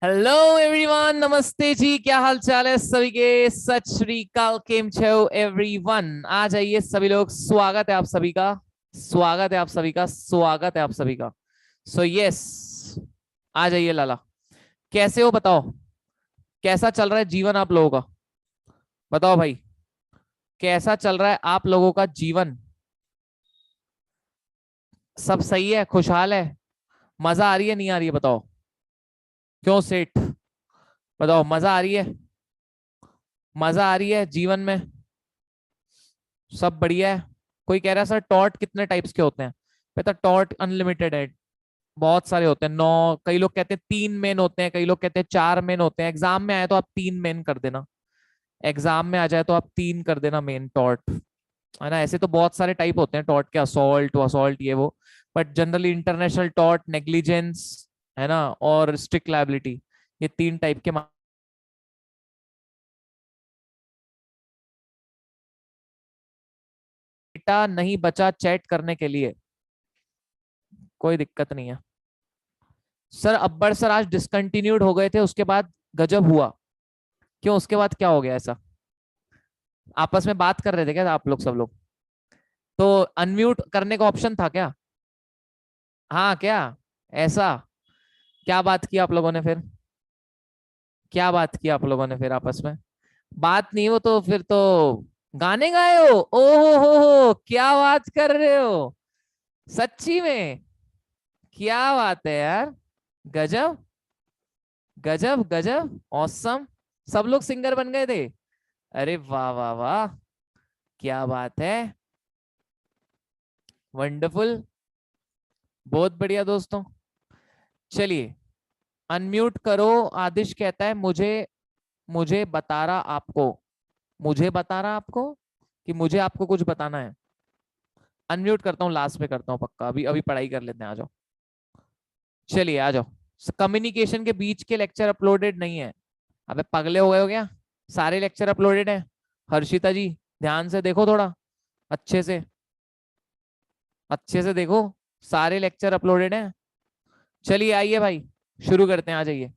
Hello everyone, नमस्ते जी। क्या हाल चाल है सभी के? सत श्री अकाल, केम छो एवरीवन। आ जाइए सभी लोग, स्वागत है आप सभी का, स्वागत है आप सभी का, स्वागत है आप सभी का। सो यस, आ जाइए लाला। कैसे हो बताओ? कैसा चल रहा है जीवन आप लोगों का? बताओ भाई, कैसा चल रहा है आप लोगों का जीवन? सब सही है? खुशहाल है? मजा आ रही है नहीं आ रही है बताओ? क्यों सेठ? बताओ, मजा आ रही है? मजा आ रही है जीवन में? सब बढ़िया है? कोई कह रहा है सर टॉर्ट कितने टाइप्स के होते हैं? पता, टॉर्ट अनलिमिटेड है, बहुत सारे होते हैं। 9, कई लोग कहते हैं 3 मेन होते हैं, कई लोग कहते हैं 4 मेन होते हैं। एग्जाम में आए तो आप 3 मेन कर देना, एग्जाम में आ जाए तो आप 3 कर देना मेन टॉर्ट, है ना। ऐसे तो बहुत सारे टाइप होते हैं टॉर्ट के, असॉल्ट असॉल्ट ये वो, but generally international tort, negligence, है ना, और स्ट्रिक्ट लायबिलिटी, ये 3 टाइप के। डेटा नहीं बचा चैट करने के लिए, कोई दिक्कत नहीं है सर। अब्बर सर आज डिसकंटिन्यूड हो गए थे, उसके बाद गजब हुआ। क्यों, उसके बाद क्या हो गया ऐसा? आपस में बात कर रहे थे क्या आप लोग, सब लोग? तो अनम्यूट करने का ऑप्शन था क्या? हाँ क्या? ऐसा? क्या बात की आप लोगों ने फिर? क्या बात की आप लोगों ने फिर आपस में? बात नहीं, वो तो फिर तो गाने गाए हो। ओहो हो, क्या बात कर रहे हो? सच्ची में? क्या बात है यार, गजब गजब गजब, ऑसम। सब लोग सिंगर बन गए थे? अरे वाह वाह वाह, क्या बात है, वंडरफुल, बहुत बढ़िया दोस्तों। चलिए, अनम्यूट करो। आदिश कहता है मुझे, मुझे बता रहा आपको, मुझे बता रहा आपको कि मुझे आपको कुछ बताना है। अनम्यूट करता हूँ, लास्ट में करता हूँ पक्का, अभी अभी पढ़ाई कर लेते हैं, आ जाओ। चलिए आ जाओ। कम्युनिकेशन के बीच के लेक्चर अपलोडेड नहीं है। अबे पगले हो गए हो क्या? सारे लेक्चर अपलोडेड हैं। हर्षिता जी, ध्यान से देखो थोड़ा, अच्छे से, अच्छे से देखो, सारे लेक्चर अपलोडेड हैं। चलिए आइए भाई, शुरू करते हैं, आ जाइए।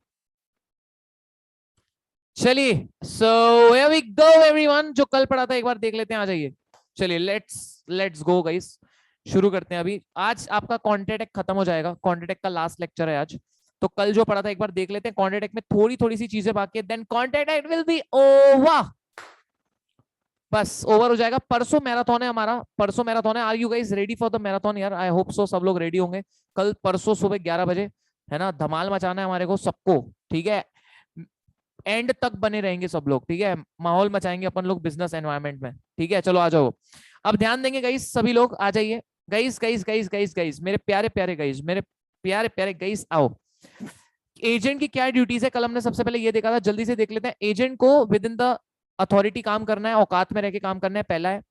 चलिए, so here we go everyone. जो कल पढ़ा था एक बार देख लेते हैं, आ जाइए। चलिए, लेट्स लेट्स गो गाइस, शुरू करते हैं अभी। आज आपका कॉन्टेटेक खत्म हो जाएगा, कॉन्टेटेक का लास्ट लेक्चर है आज। तो कल जो पढ़ा था एक बार देख लेते हैं। कॉन्टेटेक में थोड़ी थोड़ी सी चीजें बाकी है, then contest will be over. बस ओवर हो जाएगा। परसों मैराथन है हमारा, परसों मैराथन है। Are you guys ready for the marathon यार? आई होप सो सब लोग रेडी होंगे। कल परसों सुबह 11 बजे, है ना, धमाल मचाना है हमारे को सबको, ठीक है। एंड तक बने रहेंगे सब लोग, ठीक है। माहौल मचाएंगे अपन लोग बिजनेस एनवायरनमेंट में, ठीक है। चलो आ जाओ, अब ध्यान देंगे गाइस, सभी लोग आ जाइए। Guys guys guys guys guys, मेरे प्यारे प्यारे गाइस, मेरे प्यारे प्यारे गाइस, आओ। एजेंट की क्या ड्यूटीज है, कल हमने सबसे पहले ये देखा था, जल्दी से देख लेते हैं। एजेंट को विद इन द अथॉरिटी काम करना है, औकात में रह के काम करना है, पहला है।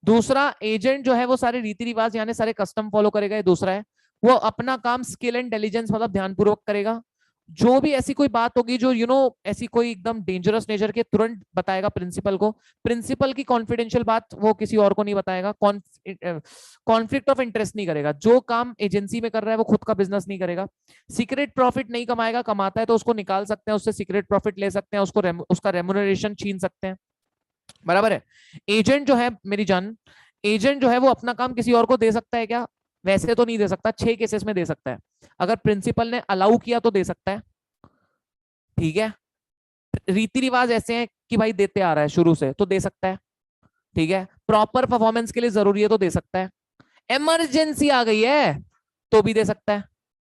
दूसरा, एजेंट जो है वो सारे रीति रिवाज यानी सारे कस्टम फॉलो करेगा, ये दूसरा है। वो अपना काम स्किल एंड इंटेलिजेंस मतलब ध्यानपूर्वक करेगा। जो भी ऐसी कोई बात होगी जो ऐसी कोई एकदम डेंजरस नेचर के, तुरंत बताएगा प्रिंसिपल को। प्रिंसिपल की कॉन्फिडेंशियल बात वो किसी और को नहीं बताएगा। कॉन्फ्लिक्ट ऑफ इंटरेस्ट नहीं करेगा। जो काम एजेंसी में कर रहा है वो खुद का बिजनेस नहीं करेगा। सीक्रेट प्रॉफिट नहीं कमाएगा, कमाता है तो उसको निकाल सकते हैं, उससे सीक्रेट प्रॉफिट ले सकते हैं, उसका रेमुनरेशन छीन सकते हैं, बराबर है। एजेंट जो है मेरी जान, एजेंट जो है वो अपना काम किसी और को दे सकता है क्या? वैसे तो नहीं दे सकता, 6 केसेस में दे सकता है। अगर प्रिंसिपल ने अलाउ किया तो दे सकता है, ठीक है। रीति रिवाज ऐसे हैं कि भाई देते आ रहा है शुरू से तो दे सकता है, ठीक है। प्रॉपर परफॉर्मेंस के लिए जरूरी है तो दे सकता है। इमरजेंसी आ गई है तो भी दे सकता है,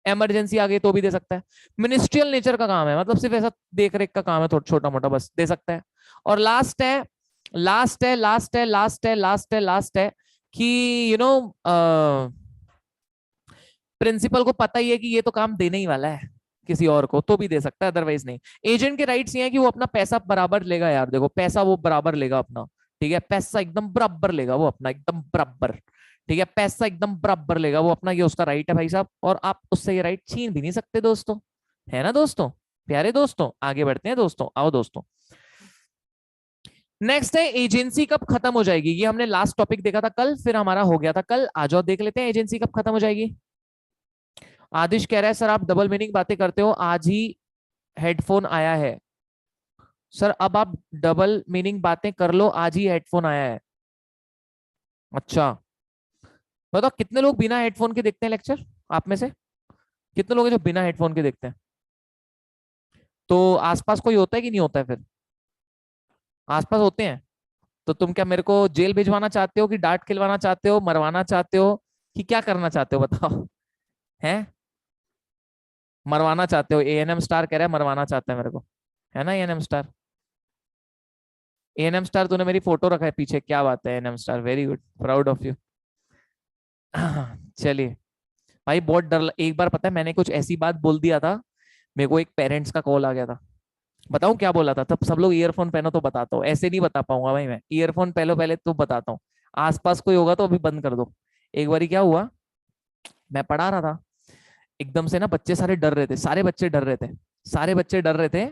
इमरजेंसी आ गई तो भी दे सकता है। मिनिस्ट्रियल नेचर का काम है, मतलब सिर्फ ऐसा देख रेख का काम है, थोड़ा छोटा मोटा, बस दे सकता है। और लास्ट है, लास्ट है, लास्ट है, लास्ट है, लास्ट है, लास्ट है कि यू नो प्रिंसिपल को पता ही है कि ये तो काम देने ही वाला है किसी और को, तो भी दे सकता है, अदरवाइज नहीं। एजेंट के राइट्स ये है कि वो अपना पैसा बराबर लेगा यार, देखो पैसा वो बराबर लेगा अपना, ठीक है। पैसा एकदम बराबर लेगा वो अपना, एकदम बराबर, ठीक है। पैसा एकदम बराबर लेगा वो अपना, ये उसका राइट है भाई साहब, और आप उससे ये राइट छीन भी नहीं सकते दोस्तों, है ना दोस्तों, प्यारे दोस्तों। आगे बढ़ते हैं दोस्तों, आओ दोस्तों। नेक्स्ट है एजेंसी कब खत्म हो जाएगी। ये हमने लास्ट टॉपिक देखा था कल, फिर हमारा हो गया था कल। आ जाओ देख लेते हैं एजेंसी कब खत्म हो जाएगी। आदिश कह रहा है सर आप डबल मीनिंग बातें करते हो, आज ही हेडफोन आया है। सर अब आप डबल मीनिंग बातें कर लो, आज ही हेडफोन आया है। अच्छा, बताओ कितने लोग बिना हेडफोन के देखते हैं लेक्चर, आप में से कितने लोग हैं जो बिना हेडफोन के देखते हैं? तो आसपास कोई होता है कि नहीं होता है फिर? आसपास होते हैं। तो तुम क्या मेरे को जेल भिजवाना चाहते हो, कि डांट खिलवाना चाहते हो, मरवाना चाहते हो, कि क्या करना चाहते हो बताओ? हैं? मरवाना चाहते हो? एएनएम स्टार कह रहा है मरवाना चाहता है मेरे को, है ना एएनएम स्टार? एएनएम स्टार तूने मेरी फोटो रखा है पीछे, क्या बात है ANM star, very good, proud of you. चलिए भाई, बहुत डर, एक बार पता है मैंने कुछ ऐसी बात बोल दिया था, मेरे को एक पेरेंट्स का कॉल आ गया था। बताऊं क्या बोला था? तब सब लोग ईयरफोन पहनो तो बताता हूँ, ऐसे नहीं बता पाऊंगा भाई मैं, ईयरफोन पहलो पहले तो बताता हूँ। आसपास कोई होगा तो अभी बंद कर दो। एक बार क्या हुआ, मैं पढ़ा रहा था, एकदम से ना बच्चे सारे डर रहे थे, सारे बच्चे डर रहे थे, सारे बच्चे डर रहे थे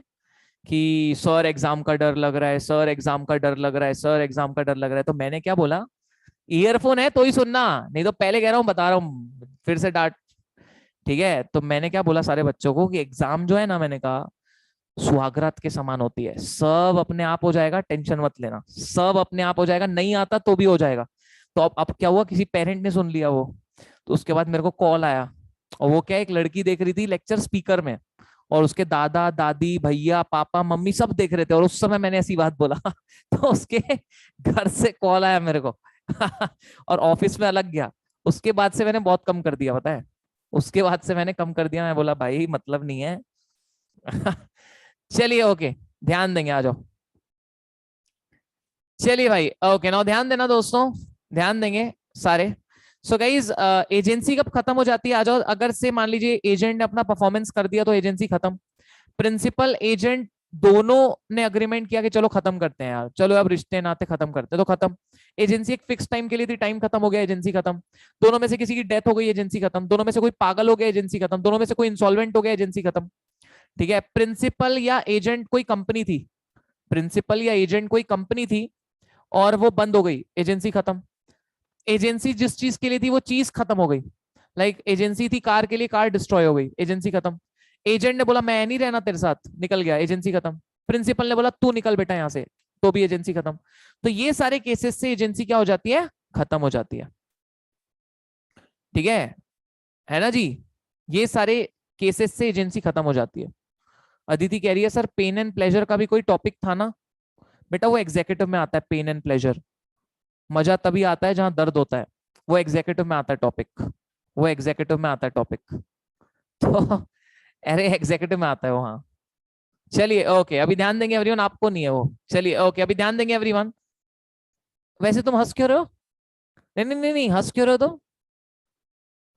कि सर एग्जाम का डर लग रहा है, सर एग्जाम का डर लग रहा है, सर एग्जाम का डर लग रहा है। तो मैंने क्या बोला, ईयरफोन है तो ही सुनना, नहीं तो पहले कह रहा हूँ, बता रहा हूँ, फिर से डांट। ठीक है, तो मैंने क्या बोला सारे बच्चों को कि एग्जाम जो है ना, मैंने कहा सुहागरात के समान होती है, सब अपने आप हो जाएगा, टेंशन मत लेना, सब अपने आप हो जाएगा, नहीं आता तो भी हो जाएगा। तो अब क्या हुआ, किसी पेरेंट ने सुन लिया वो, तो उसके बाद मेरे को कॉल आया, और वो क्या, एक लड़की देख रही थी लेक्चर स्पीकर में, और उसके दादा दादी भैया पापा मम्मी सब देख रहे थे, और उस समय मैंने ऐसी बात बोला तो उसके घर से कॉल आया मेरे को और ऑफिस में अलग गया। उसके बाद से मैंने बहुत कम कर दिया, पता है, उसके बाद से मैंने कम कर दिया, मैं बोला भाई मतलब नहीं है। चलिए ओके, ध्यान देंगे, आ जाओ। चलिए भाई ओके, नाउ ध्यान देना दोस्तों, ध्यान देंगे सारे। सो गाइज, एजेंसी कब खत्म हो जाती है, आ जाओ। अगर से मान लीजिए एजेंट ने अपना परफॉर्मेंस कर दिया तो एजेंसी खत्म। प्रिंसिपल एजेंट दोनों ने अग्रीमेंट किया कि चलो खत्म करते हैं यार, चलो अब रिश्ते नाते खत्म करते हैं, तो खत्म। एजेंसी एक फिक्स टाइम के लिए थी, टाइम खत्म हो गया, एजेंसी खत्म। दोनों में से किसी की डेथ हो गई, एजेंसी खत्म। दोनों में से कोई पागल हो गया, एजेंसी खत्म। दोनों में से कोई इंसॉल्वेंट हो गया, एजेंसी खत्म। ठीक है, प्रिंसिपल या एजेंट कोई कंपनी थी, प्रिंसिपल या एजेंट कोई कंपनी थी, और वो बंद हो गई, एजेंसी खत्म। एजेंसी जिस चीज के लिए थी वो चीज खत्म हो गई, लाइक एजेंसी थी कार के लिए, कार डिस्ट्रॉय हो गई, एजेंसी खत्म। एजेंट ने बोला मैं नहीं रहना तेरे साथ, निकल गया, एजेंसी खत्म। प्रिंसिपल ने बोला तू निकल बेटा यहाँ से, तो भी एजेंसी खत्म। तो ये सारे केसेस से एजेंसी क्या हो जाती है, खत्म हो जाती है। ठीक है ना जी? ये सारे केसेस से एजेंसी खत्म हो जाती है। अदिति कह रही है सर पेन एंड प्लेजर का भी कोई टॉपिक था ना? बेटा वो एग्जीक्यूटिव में आता है, पेन एंड प्लेजर। मजा तभी आता है जहां दर्द होता है, वो एग्जीक्यूटिव में आता है टॉपिक, वो एग्जीक्यूटिव में आता है टॉपिक। तो अरे एग्जीक्यूटिव में आता है वहां। चलिए ओके, अभी ध्यान देंगे एवरीवन, आपको नहीं है वो। चलिए ओके, अभी ध्यान देंगे एवरीवन। वैसे तुम हंस क्यों रहे हो? नहीं नहीं नहीं नहीं, हंस क्यों रहे हो तुम?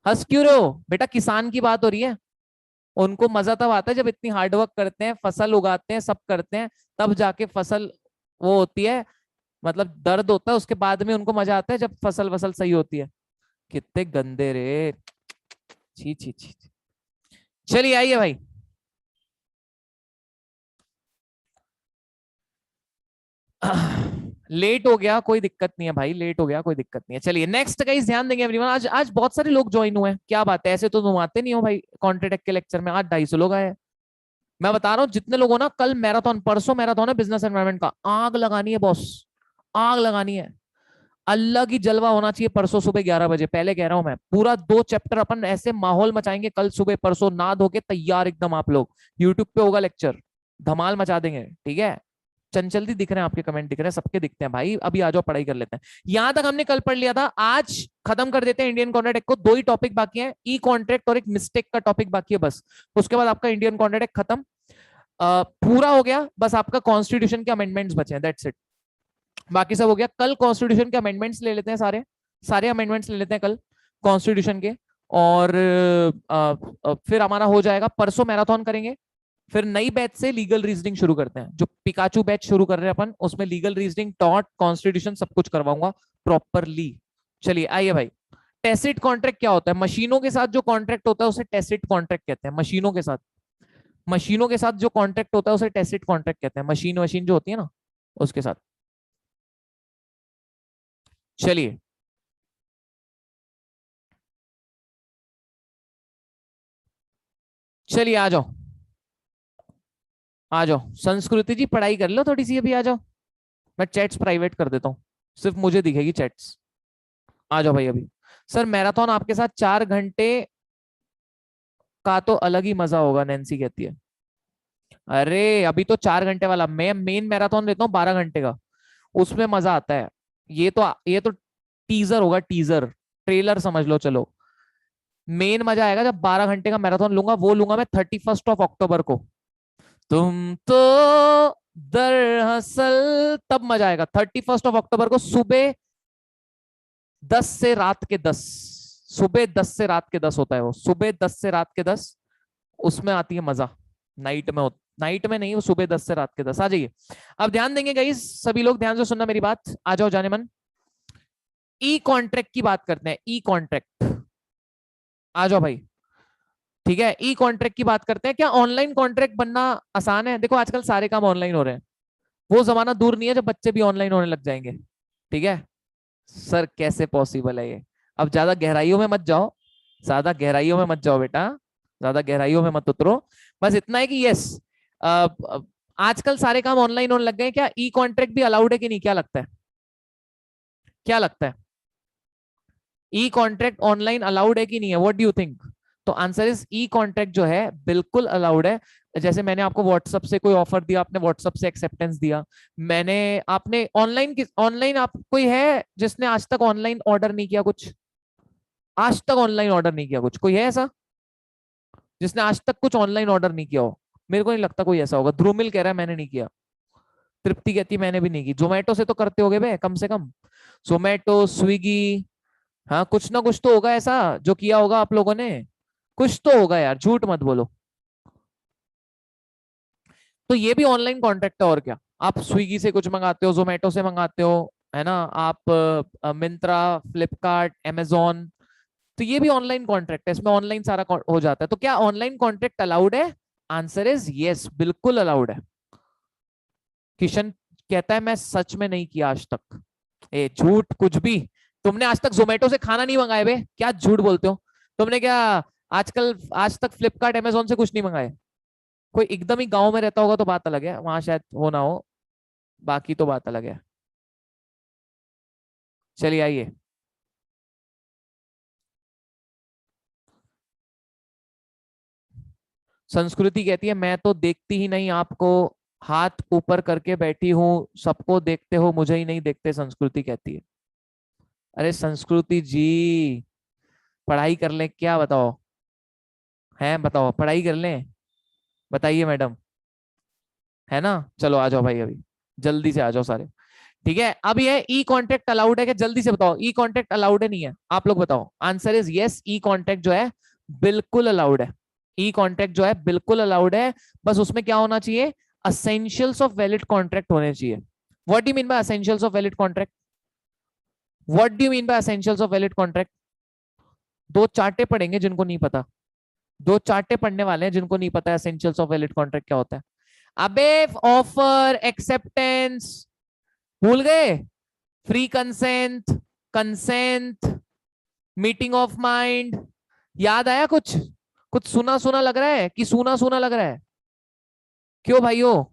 हंस क्यों रहे हो बेटा? किसान की बात हो रही है, उनको मजा तब आता है जब इतनी हार्डवर्क करते हैं, फसल उगाते हैं, सब करते हैं, तब जाके फसल वो होती है, मतलब दर्द होता है उसके बाद में उनको मजा आता है जब फसल वसल सही होती है। कितने गंदे रे, छी छी छी। चलिए आइए भाई। लेट हो गया कोई दिक्कत नहीं है भाई, लेट हो गया कोई दिक्कत नहीं है। चलिए नेक्स्ट गाइस, ध्यान देंगे एवरीवन। आज आज बहुत सारे लोग ज्वाइन हुए हैं, क्या बात है, ऐसे तो तुम आते नहीं हो भाई कॉन्ट्रेटेक के लेक्चर में, आज 250 लोग आए हैं। मैं बता रहा हूँ जितने लोगों ना, कल मैराथन, परसों मैराथन है बिजनेस एनवायरनमेंट का, आग लगानी है बॉस, आग लगानी है। अल्लाह की जलवा होना चाहिए परसों सुबह 11 बजे, पहले कह रहा हूं मैं, पूरा 2 चैप्टर अपन ऐसे माहौल मचाएंगे कल सुबह, परसों ना धो के तैयार एकदम आप लोग, यूट्यूब पे होगा लेक्चर, धमाल मचा देंगे। ठीक है, चंचल दी दिख रहे हैं, आपके कमेंट दिख रहे हैं, सबके दिखते हैं भाई, अभी आ जाओ पढ़ाई कर लेते हैं। यहां तक हमने कल पढ़ लिया था, आज खत्म कर देते हैं इंडियन कॉन्ट्रैक्ट को। 2 ही टॉपिक बाकी हैं, ई कॉन्ट्रैक्ट और एक मिस्टेक का टॉपिक बाकी है बस, उसके बाद आपका इंडियन कॉन्ट्रैक्ट खत्म, पूरा हो गया। बस आपका कॉन्स्टिट्यूशन के अमेंडमेंट्स बचे हैं, दैट्स इट, बाकी सब हो गया। कल कॉन्स्टिट्यूशन के अमेंडमेंट्स ले लेते हैं, सारे सारे अमेंडमेंट्स ले लेते हैं कल कॉन्स्टिट्यूशन के, और फिर हमारा हो जाएगा, परसों मैराथन करेंगे, फिर नई बैच से लीगल रीजनिंग शुरू करते हैं, जो पिकाचू बैच शुरू कर रहे हैं अपन, उसमें लीगल रीजनिंग, टॉट, कॉन्स्टिट्यूशन सब कुछ करवाऊंगा प्रॉपरली। चलिए आइए भाई। टेसिट कॉन्ट्रैक्ट क्या होता है? मशीनों के साथ जो कॉन्ट्रैक्ट होता है उसे टेसिट कॉन्ट्रैक्ट कहते हैं, मशीनों के साथ, मशीनों के साथ जो कॉन्ट्रैक्ट होता है उसे टेसिट कॉन्ट्रैक्ट कहते हैं, मशीन मशीन जो होती है ना उसके साथ। चलिए चलिए आ जाओ। आ जाओ संस्कृति जी, पढ़ाई कर लो थोड़ी सी, अभी आ जाओ। मैं चैट्स प्राइवेट कर देता हूँ, सिर्फ मुझे दिखेगी चैट्स। आ जाओ भाई अभी। सर मैराथन आपके साथ 4 घंटे का तो अलग ही मजा होगा, नैन्सी कहती है। अरे अभी तो 4 घंटे वाला, मैं मेन मैराथन देता हूँ 12 घंटे का, उसमें मजा आता है। ये तो टीजर होगा, टीजर ट्रेलर समझ लो चलो। मेन मजा आएगा जब 12 घंटे का मैराथन लूंगा, वो लूंगा मैं 31 अक्टूबर को। तुम तो दरअसल तब मजा आएगा, 31 अक्टूबर को सुबह 10 से रात के 10। सुबह 10 से रात के 10 होता है वो, सुबह 10 से रात के 10, उसमें आती है मजा। नाइट में नाइट में नहीं, वो सुबह 10 से रात के 10 आ जाइए। अब ध्यान देंगे गाइस, सभी लोग ध्यान से सुनना मेरी बात, आ जाओ जाने मन। ई कॉन्ट्रैक्ट की बात करते हैं, ई कॉन्ट्रैक्ट। आ जाओ भाई। ठीक है, ई कॉन्ट्रैक्ट की बात करते हैं। क्या ऑनलाइन कॉन्ट्रैक्ट बनना आसान है? देखो आजकल सारे काम ऑनलाइन हो रहे हैं, वो जमाना दूर नहीं है जब बच्चे भी ऑनलाइन होने लग जाएंगे। ठीक है। सर कैसे पॉसिबल है ये? अब ज्यादा गहराइयों में मत जाओ, ज्यादा गहराइयों में मत जाओ बेटा, ज्यादा गहराइयों में मत उतरो। बस इतना है कि यस, आजकल सारे काम ऑनलाइन होने लग गए हैं। क्या ई कॉन्ट्रैक्ट भी अलाउड है कि नहीं? क्या लगता है? क्या लगता है? ई कॉन्ट्रैक्ट ऑनलाइन अलाउड है कि नहीं है? What do you think? तो आंसर इज ई कॉन्ट्रैक्ट जो है बिल्कुल अलाउड है। जैसे मैंने आपको व्हाट्सएप से कोई ऑफर दिया, आपने व्हाट्सएप से एक्सेप्टेंस दिया। मैंने आपने ऑनलाइन ऑनलाइन आप कोई है जिसने आज तक ऑनलाइन ऑर्डर नहीं किया कुछ? आज तक ऑनलाइन ऑर्डर नहीं किया कुछ? कोई है ऐसा जिसने आज तक कुछ ऑनलाइन ऑर्डर नहीं किया हो? मेरे को नहीं लगता कोई ऐसा होगा। ध्रुमिल कह रहा है मैंने नहीं किया, तृप्ति कहती है मैंने भी नहीं की। जोमेटो से तो करते होगे बे कम से कम, जोमेटो स्विगी। हाँ कुछ ना कुछ तो होगा ऐसा जो किया होगा आप लोगों ने, कुछ तो होगा यार, झूठ मत बोलो। तो ये भी ऑनलाइन कॉन्ट्रैक्ट है और क्या। आप स्विगी से कुछ मंगाते हो, जोमेटो से मंगाते हो, है ना, आप मिंत्रा, फ्लिपकार्ट, amazon, तो ये भी ऑनलाइन कॉन्ट्रैक्ट है, इसमें ऑनलाइन सारा हो जाता है। तो क्या ऑनलाइन कॉन्ट्रैक्ट अलाउड है? आंसर इज यस, बिल्कुल अलाउड है। किशन कहता है मैं सच में नहीं किया आज तक। ए झूठ कुछ भी। तुमने आज तक जोमेटो से खाना नहीं मंगाए बे, क्या झूठ बोलते हो? तुमने क्या आजकल आज तक फ्लिपकार्ट अमेजोन से कुछ नहीं मंगाए? कोई एकदम ही गांव में रहता होगा तो बात अलग है, वहां शायद हो ना हो, बाकी तो बात अलग है। चलिए आइए। संस्कृति कहती है मैं तो देखती ही नहीं आपको, हाथ ऊपर करके बैठी हूँ, सबको देखते हो मुझे ही नहीं देखते, संस्कृति कहती है। अरे संस्कृति जी, पढ़ाई कर लें क्या? बताओ, है बताओ, पढ़ाई कर लें? बताइए मैडम, है ना? चलो आ जाओ भाई अभी, जल्दी से आ जाओ सारे। ठीक है, अब ये ई कॉन्ट्रैक्ट अलाउड है क्या? जल्दी से बताओ, ई कॉन्ट्रैक्ट अलाउड है नहीं है? आप लोग बताओ। Answer is yes, E contract जो है बिल्कुल अलाउड है। ई कॉन्ट्रैक्ट जो है बिल्कुल अलाउड है। बस उसमें क्या होना चाहिए? असेंशियल्स ऑफ वैलिड कॉन्ट्रैक्ट होने चाहिए। What do you mean by essentials of valid contract? What do you mean by essentials of valid contract? दो चार्टे पढ़ेंगे जिनको नहीं पता, दो चार्टे पढ़ने वाले हैं जिनको नहीं पता एसेंशियल्स ऑफ वैलिड कॉन्ट्रैक्ट क्या होता है। अबे ऑफर, एक्सेप्टेंस, भूल गए? Free consent, consent, meeting of mind, याद आया कुछ? कुछ सुना सुना लग रहा है कि सूना सूना लग रहा है? क्यों भाइयों,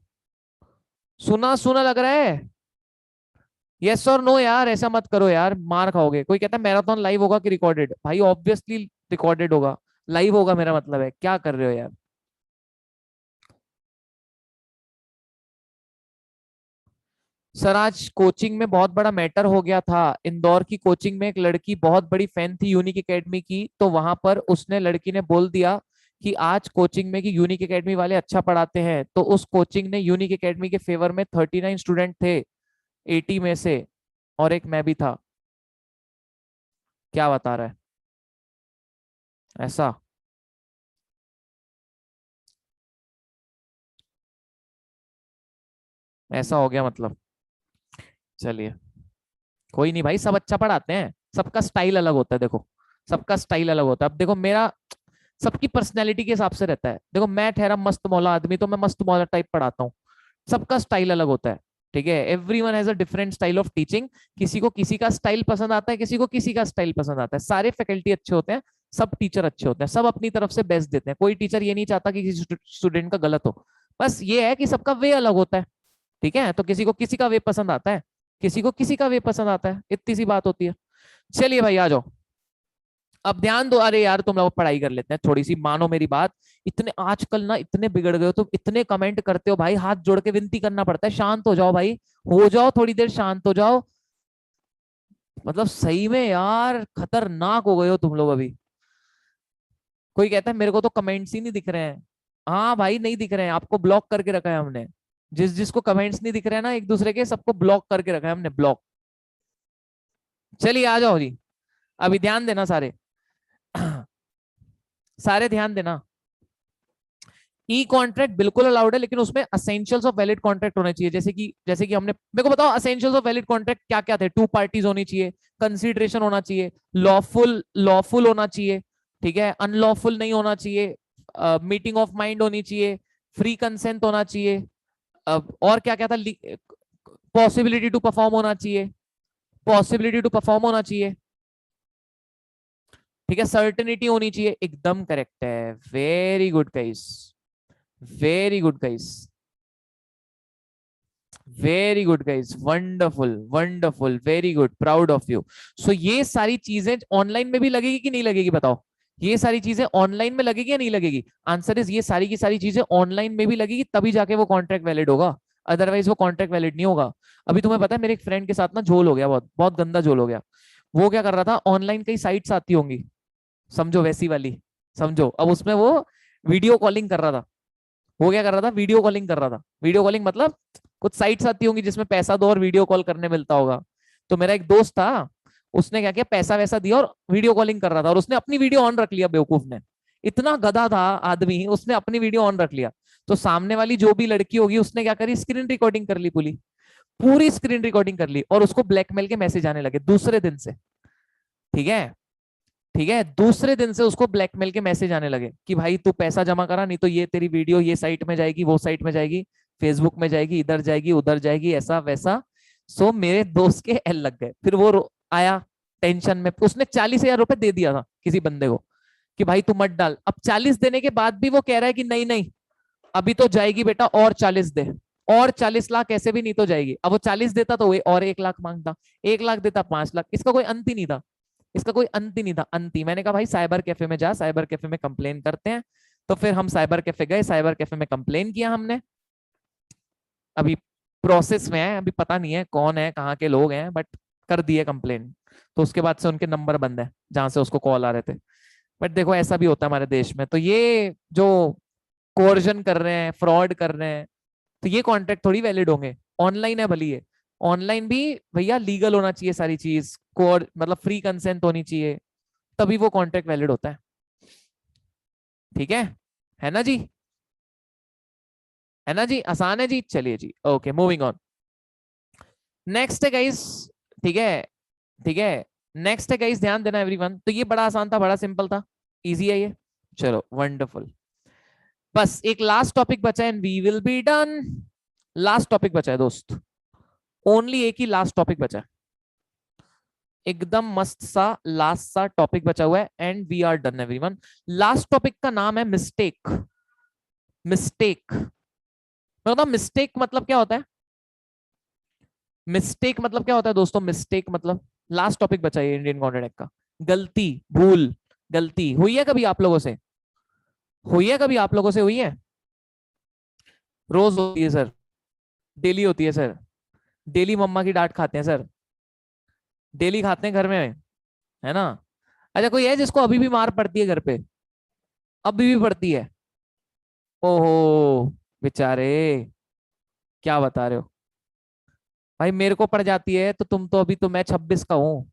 सुना सुना लग रहा है? यस और नो यार, ऐसा मत करो यार, मार खाओगे। कोई कहता है मैराथन लाइव होगा कि रिकॉर्डेड? भाई ऑब्वियसली रिकॉर्डेड होगा, लाइव होगा मेरा मतलब है, क्या कर रहे हो यार? सर आज कोचिंग में बहुत बड़ा मैटर हो गया था। इंदौर की कोचिंग में एक लड़की बहुत बड़ी फैन थी यूनिक एकेडमी की, तो वहां पर उसने, लड़की ने बोल दिया कि आज कोचिंग में कि यूनिक एकेडमी वाले अच्छा पढ़ाते हैं, तो उस कोचिंग ने यूनिक एकेडमी के फेवर में 39 स्टूडेंट थे 80 में से, और एक मैं भी था। क्या बता रहा है? ऐसा? ऐसा हो गया मतलब? चलिए, कोई नहीं भाई, सब अच्छा पढ़ाते हैं, सबका स्टाइल अलग होता है। देखो सबका स्टाइल अलग होता है। अब देखो मेरा सबकी पर्सनैलिटी के हिसाब से रहता है। देखो मैं ठहरा मस्त मौला आदमी, तो मैं मस्त मौला टाइप पढ़ाता हूँ। सबका स्टाइल अलग होता है। ठीक है, every one has a different style of teaching. किसी को किसी का स्टाइल पसंद आता है, किसी को किसी का स्टाइल पसंद आता है। सारे फैकल्टी अच्छे होते हैं, सब टीचर अच्छे होते हैं, सब अपनी तरफ से बेस्ट देते हैं। कोई टीचर ये नहीं चाहता कि किसी स्टूडेंट का गलत हो। बस ये है कि सबका वे अलग होता है, ठीक है। तो किसी को किसी का वे पसंद आता है, किसी को किसी का वे पसंद आता है, इतनी सी बात होती है। चलिए भाई आ जाओ, अब ध्यान दो। अरे यार तुम लोग पढ़ाई कर लेते हैं थोड़ी सी, मानो मेरी बात। इतने आजकल ना इतने बिगड़ गए हो तुम, इतने कमेंट करते हो भाई, हाथ जोड़ के विनती करना पड़ता है, शांत हो जाओ भाई, हो जाओ थोड़ी देर, शांत हो जाओ। मतलब सही में यार खतरनाक हो गए हो तुम लोग अभी। कोई कहता है मेरे को तो कमेंट्स ही नहीं दिख रहे हैं। हाँ भाई नहीं दिख रहे हैं, आपको ब्लॉक करके रखा है हमने। जिस जिसको कमेंट्स नहीं दिख रहे हैं ना एक दूसरे के, सबको ब्लॉक करके रखा है हमने, ब्लॉक। चलिए आ जाओ जी, अभी ध्यान देना सारे। सारे ध्यान देना। ई कॉन्ट्रैक्ट बिल्कुल अलाउड है, लेकिन उसमें असेंशियल्स ऑफ वैलिड कॉन्ट्रैक्ट होने चाहिए। जैसे कि हमने, मेरे को बताओ असेंशियल्स ऑफ वैलिड कॉन्ट्रैक्ट क्या क्या थे। टू पार्टीज होनी चाहिए, कंसिडरेशन होना चाहिए, लॉफुल लॉफुल होना चाहिए, ठीक है, अनलॉफुल नहीं होना चाहिए, मीटिंग ऑफ माइंड होनी चाहिए, फ्री कंसेंट होना चाहिए, और क्या क्या था, पॉसिबिलिटी टू परफॉर्म होना चाहिए, पॉसिबिलिटी टू परफॉर्म होना चाहिए, ठीक है, सर्टेनिटी होनी चाहिए। एकदम करेक्ट है, very good guys, very good guys, very good guys, wonderful wonderful, very good, proud of you. So ये सारी चीजें ऑनलाइन में भी लगेगी कि नहीं लगेगी बताओ। ये सारी चीजें ऑनलाइन में लगेगी या नहीं लगेगी? आंसर इज ये सारी की सारी चीजें ऑनलाइन में भी लगेगी, तभी जाके वो कॉन्ट्रैक्ट वैलिड होगा, अदरवाइज वो कॉन्ट्रैक्ट वैलिड नहीं होगा। अभी तुम्हें पता है मेरे एक फ्रेंड के साथ ना झोल हो गया, बहुत बहुत गंदा झोल हो गया। वो क्या कर रहा था, ऑनलाइन कई साइट्स आती होंगी, समझो वैसी वाली, समझो, अब उसमें वो वीडियो कॉलिंग कर रहा था। वो क्या कर रहा था, वीडियो कॉलिंग कर रहा था। वीडियो कॉलिंग मतलब कुछ साइट्स आती होंगी जिसमें पैसा दो और वीडियो कॉल करने मिलता होगा। तो मेरा एक दोस्त था, उसने क्या किया, पैसा वैसा दिया और वीडियो कॉलिंग कर रहा था, और उसने अपनी वीडियो ऑन रख लिया, बेवकूफ ने। इतना गधा था आदमी, उसने अपनी वीडियो ऑन रख लिया। तो सामने वाली जो भी लड़की होगी उसने क्या करी, स्क्रीन रिकॉर्डिंग कर ली, पूरी पूरी स्क्रीन रिकॉर्डिंग कर ली, और उसको ब्लैकमेल के मैसेज आने लगे दूसरे दिन से, ठीक है, ठीक है, दूसरे दिन से उसको ब्लैकमेल के मैसेज आने लगे कि भाई तू पैसा जमा करा, नहीं तो ये तेरी वीडियो ये साइट में जाएगी, वो साइट में जाएगी, फेसबुक में जाएगी, इधर जाएगी उधर जाएगी, ऐसा वैसा। सो मेरे दोस्त के एल लग गए, फिर वो आया टेंशन में, उसने 40,000 रुपए दे दिया था किसी बंदे को कि भाई तू मत डाल। अब 40 देने के बाद भी वो कह रहा है कि नहीं नहीं, अभी तो जाएगी बेटा, और 40 दे, और 40 लाख ऐसे भी नहीं तो जाएगी। अब वो 40 देता तो वो और 1 लाख मांगता, 1 लाख देता 5 लाख, इसका कोई अंत ही नहीं था, इसका कोई अंत ही नहीं था, अंत ही। मैंने कहा भाई साइबर कैफे में जा, साइबर कैफे में कंप्लेन करते हैं। तो फिर हम साइबर कैफे गए, साइबर कैफे में कंप्लेन किया हमने। अभी प्रोसेस में है, अभी पता नहीं है कौन है, कहाँ के लोग हैं, बट कर दिए कंप्लेन। तो उसके बाद से उनके नंबर बंद है जहां से उसको कॉल आ रहे थे। बट देखो ऐसा भी होता है हमारे देश में, तो ये जो कोर्जन कर रहे हैं, फ्रॉड कर रहे हैं, तो ये कॉन्ट्रैक्ट थोड़ी वैलिड होंगे। ऑनलाइन है भली है, ऑनलाइन भी भैया लीगल होना चाहिए सारी चीज, कोड मतलब फ्री कंसेंट होनी चाहिए, तभी वो कॉन्ट्रैक्ट वैलिड होता है, ठीक है ना जी, है ना जी, आसान है जी। चलिए जी, ओके मूविंग ऑन। नेक्स्ट है गाइस, ठीक है, ठीक है, नेक्स्ट है गाइस, ध्यान देना एवरीवन। तो ये बड़ा आसान था, बड़ा सिंपल था, इजी है ये। चलो वंडरफुल, बस एक लास्ट टॉपिक बचा है and we will be done. Last topic बचा है दोस्त, ओनली एक ही लास्ट टॉपिक बचा है, एकदम मस्त सा लास्ट सा टॉपिक बचा हुआ है and we are done everyone. Last topic का नाम है मिस्टेक। मिस्टेक, मैं बताऊं मिस्टेक मतलब क्या होता है? मिस्टेक मतलब क्या होता है दोस्तों? मिस्टेक मतलब, लास्ट टॉपिक बचा है इंडियन कॉन्ट्रैक्ट का, गलती, भूल, गलती हुई है कभी आप लोगों से? हुई है कभी आप लोगों से? हुई है? रोज होती है सर, डेली होती है सर, डेली मम्मा की डांट खाते हैं सर, डेली खाते हैं घर में, है ना? अच्छा कोई है जिसको अभी भी मार पड़ती है घर पे? अभी भी पड़ती है? ओहो बेचारे, क्या बता रहे हो भाई, मेरे को पड़ जाती है तो तुम तो, अभी तो मैं 26 का हूँ,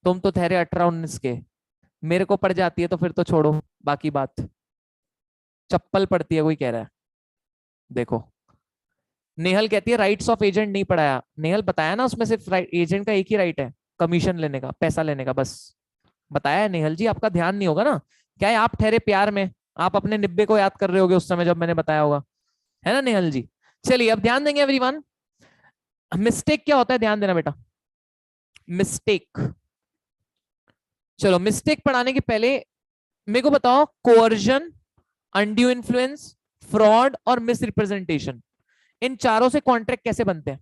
तुम तो ठहरे 18-19 के, मेरे को पड़ जाती है तो फिर तो छोड़ो बाकी बात, चप्पल पड़ती है कोई कह रहा है। देखो नेहल कहती है राइट्स ऑफ एजेंट नहीं पढ़ाया, नेहल बताया ना उसमें सिर्फ एजेंट का एक ही राइट है, कमीशन लेने का, पैसा लेने का, बस बताया है नेहल जी, आपका ध्यान नहीं होगा ना, क्या है आप ठहरे प्यार में, आप अपने निब्बे को याद कर रहे होगे उस समय जब मैंने बताया होगा, है ना नेहल जी? चलिए अब ध्यान देंगे एवरीवन, मिस्टेक क्या होता है, ध्यान देना बेटा। मिस्टेक, चलो मिस्टेक पढ़ाने के पहले मेरे को बताओ, कोअर्जन, अनड्यू इन्फ्लुएंस, फ्रॉड और मिस रिप्रेजेंटेशन, इन चारों से कॉन्ट्रैक्ट कैसे बनते हैं?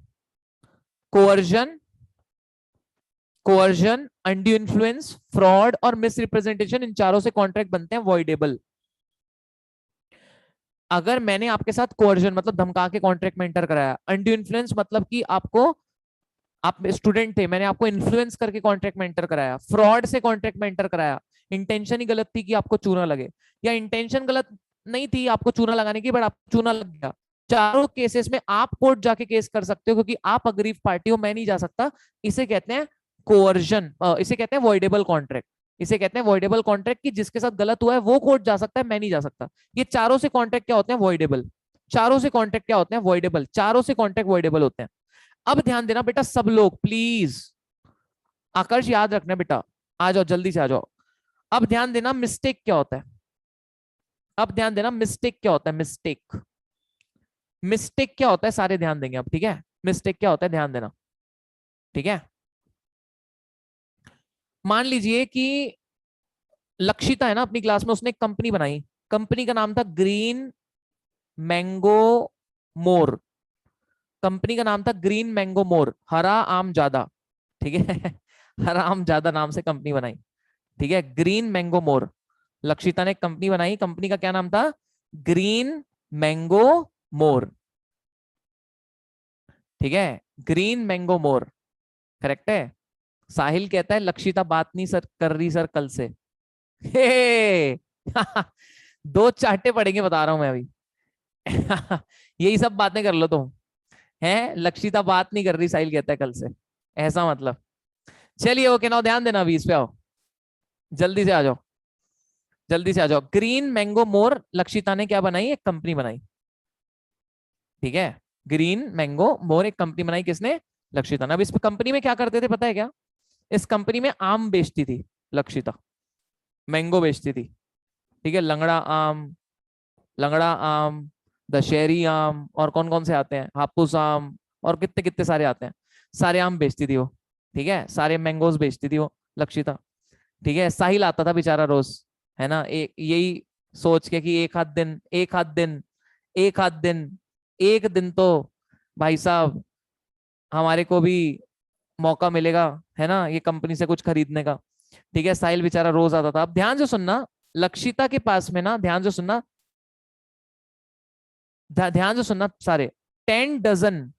Coercion, coercion, undue influence, fraud और मिस रिप्रेजेंटेशन, इन चारों से कॉन्ट्रैक्ट बनते हैं वॉइडेबल। अगर मैंने आपके साथ कोअर्जन मतलब धमका के कॉन्ट्रैक्ट में एंटर कराया, अनड्यू इन्फ्लुएंस मतलब कि आपको, आप स्टूडेंट थे, मैंने आपको इन्फ्लुएंस करके कॉन्ट्रैक्ट में एंटर कराया, फ्रॉड से कॉन्ट्रैक्ट में एंटर कराया, इंटेंशन ही गलत थी कि आपको चूना लगे, या इंटेंशन गलत नहीं थी आपको चूना लगाने की बट आपको चूना लग गया, चारों केसेस में आप कोर्ट जाके केस कर सकते हो क्योंकि आप अग्रीव पार्टी हो, मैं नहीं जा सकता। इसे कहते हैं कोअर्जन, इसे कहते हैं वॉइडेबल कॉन्ट्रैक्ट, इसे कहते हैं वॉइडेबल कॉन्ट्रैक्ट कि जिसके साथ गलत हुआ है वो कोर्ट जा सकता है, मैं नहीं जा सकता। ये चारों से कॉन्ट्रैक्ट क्या होते हैं? वॉइडेबल। चारों से कॉन्ट्रैक्ट क्या होते हैं? वॉइडेबल। चारों से कॉन्ट्रैक्ट वॉइडेबल होते हैं। अब ध्यान देना बेटा सब लोग प्लीज, आकर्ष याद रखना बेटा, आ जाओ जल्दी से आ जाओ। अब ध्यान देना मिस्टेक क्या होता है, अब ध्यान देना मिस्टेक क्या होता है, मिस्टेक, मिस्टेक क्या होता है, सारे ध्यान देंगे अब, ठीक है? मिस्टेक क्या होता है ध्यान देना, ठीक है? मान लीजिए कि लक्षिता है ना अपनी क्लास में, उसने एक कंपनी बनाई, कंपनी का नाम था ग्रीन मैंगो मोर, कंपनी का नाम था ग्रीन मैंगो मोर, हरा आम ज्यादा, ठीक है? हरा आम ज्यादा नाम से कंपनी बनाई, ठीक है? ग्रीन मैंगो मोर, लक्षिता ने एक कंपनी बनाई, कंपनी का क्या नाम था? ग्रीन मैंगो मोर, ठीक है? ग्रीन मैंगो मोर, करेक्ट है? साहिल कहता है लक्षिता बात नहीं सर कर रही सर कल से। हे दो चाटे पड़ेंगे बता रहा हूं मैं अभी। यही सब बातें कर लो तुम, है? लक्षिता बात नहीं कर रही साहिल कहता है कल से, ऐसा मतलब। चलिए ओके, नाउ ध्यान देना अभी इस पे आओ, जल्दी से आ जाओ, जल्दी से आ जाओ। ग्रीन मैंगो मोर, लक्षिता ने क्या बनाई? एक कंपनी बनाई, ठीक है? ग्रीन मैंगो मोर एक कंपनी बनाई, किसने? लक्षिता ने। अब इस कंपनी में क्या करते थे पता है क्या? इस कंपनी में आम बेचती थी लक्षिता, मैंगो बेचती थी, ठीक है? लंगड़ा आम, लंगड़ा आम, दशहरी आम, और कौन कौन से आते हैं, हापुस आम, और कितने कितने सारे आते हैं, सारे आम बेचती थी वो, ठीक है? सारे मैंगोज बेचती थी वो लक्षिता, ठीक है? साहिल आता था बेचारा रोज, है ना, एक यही सोच के कि एक आध दिन, एक आध दिन, एक आध दिन, एक दिन तो भाई साहब हमारे को भी मौका मिलेगा, है ना, ये कंपनी से कुछ खरीदने का, ठीक है? साहिल बेचारा रोज आता था। अब ध्यान से सुनना, लक्षिता के पास में ना, ध्यान से सुनना, ध्यान से सुनना सारे, 10 dozen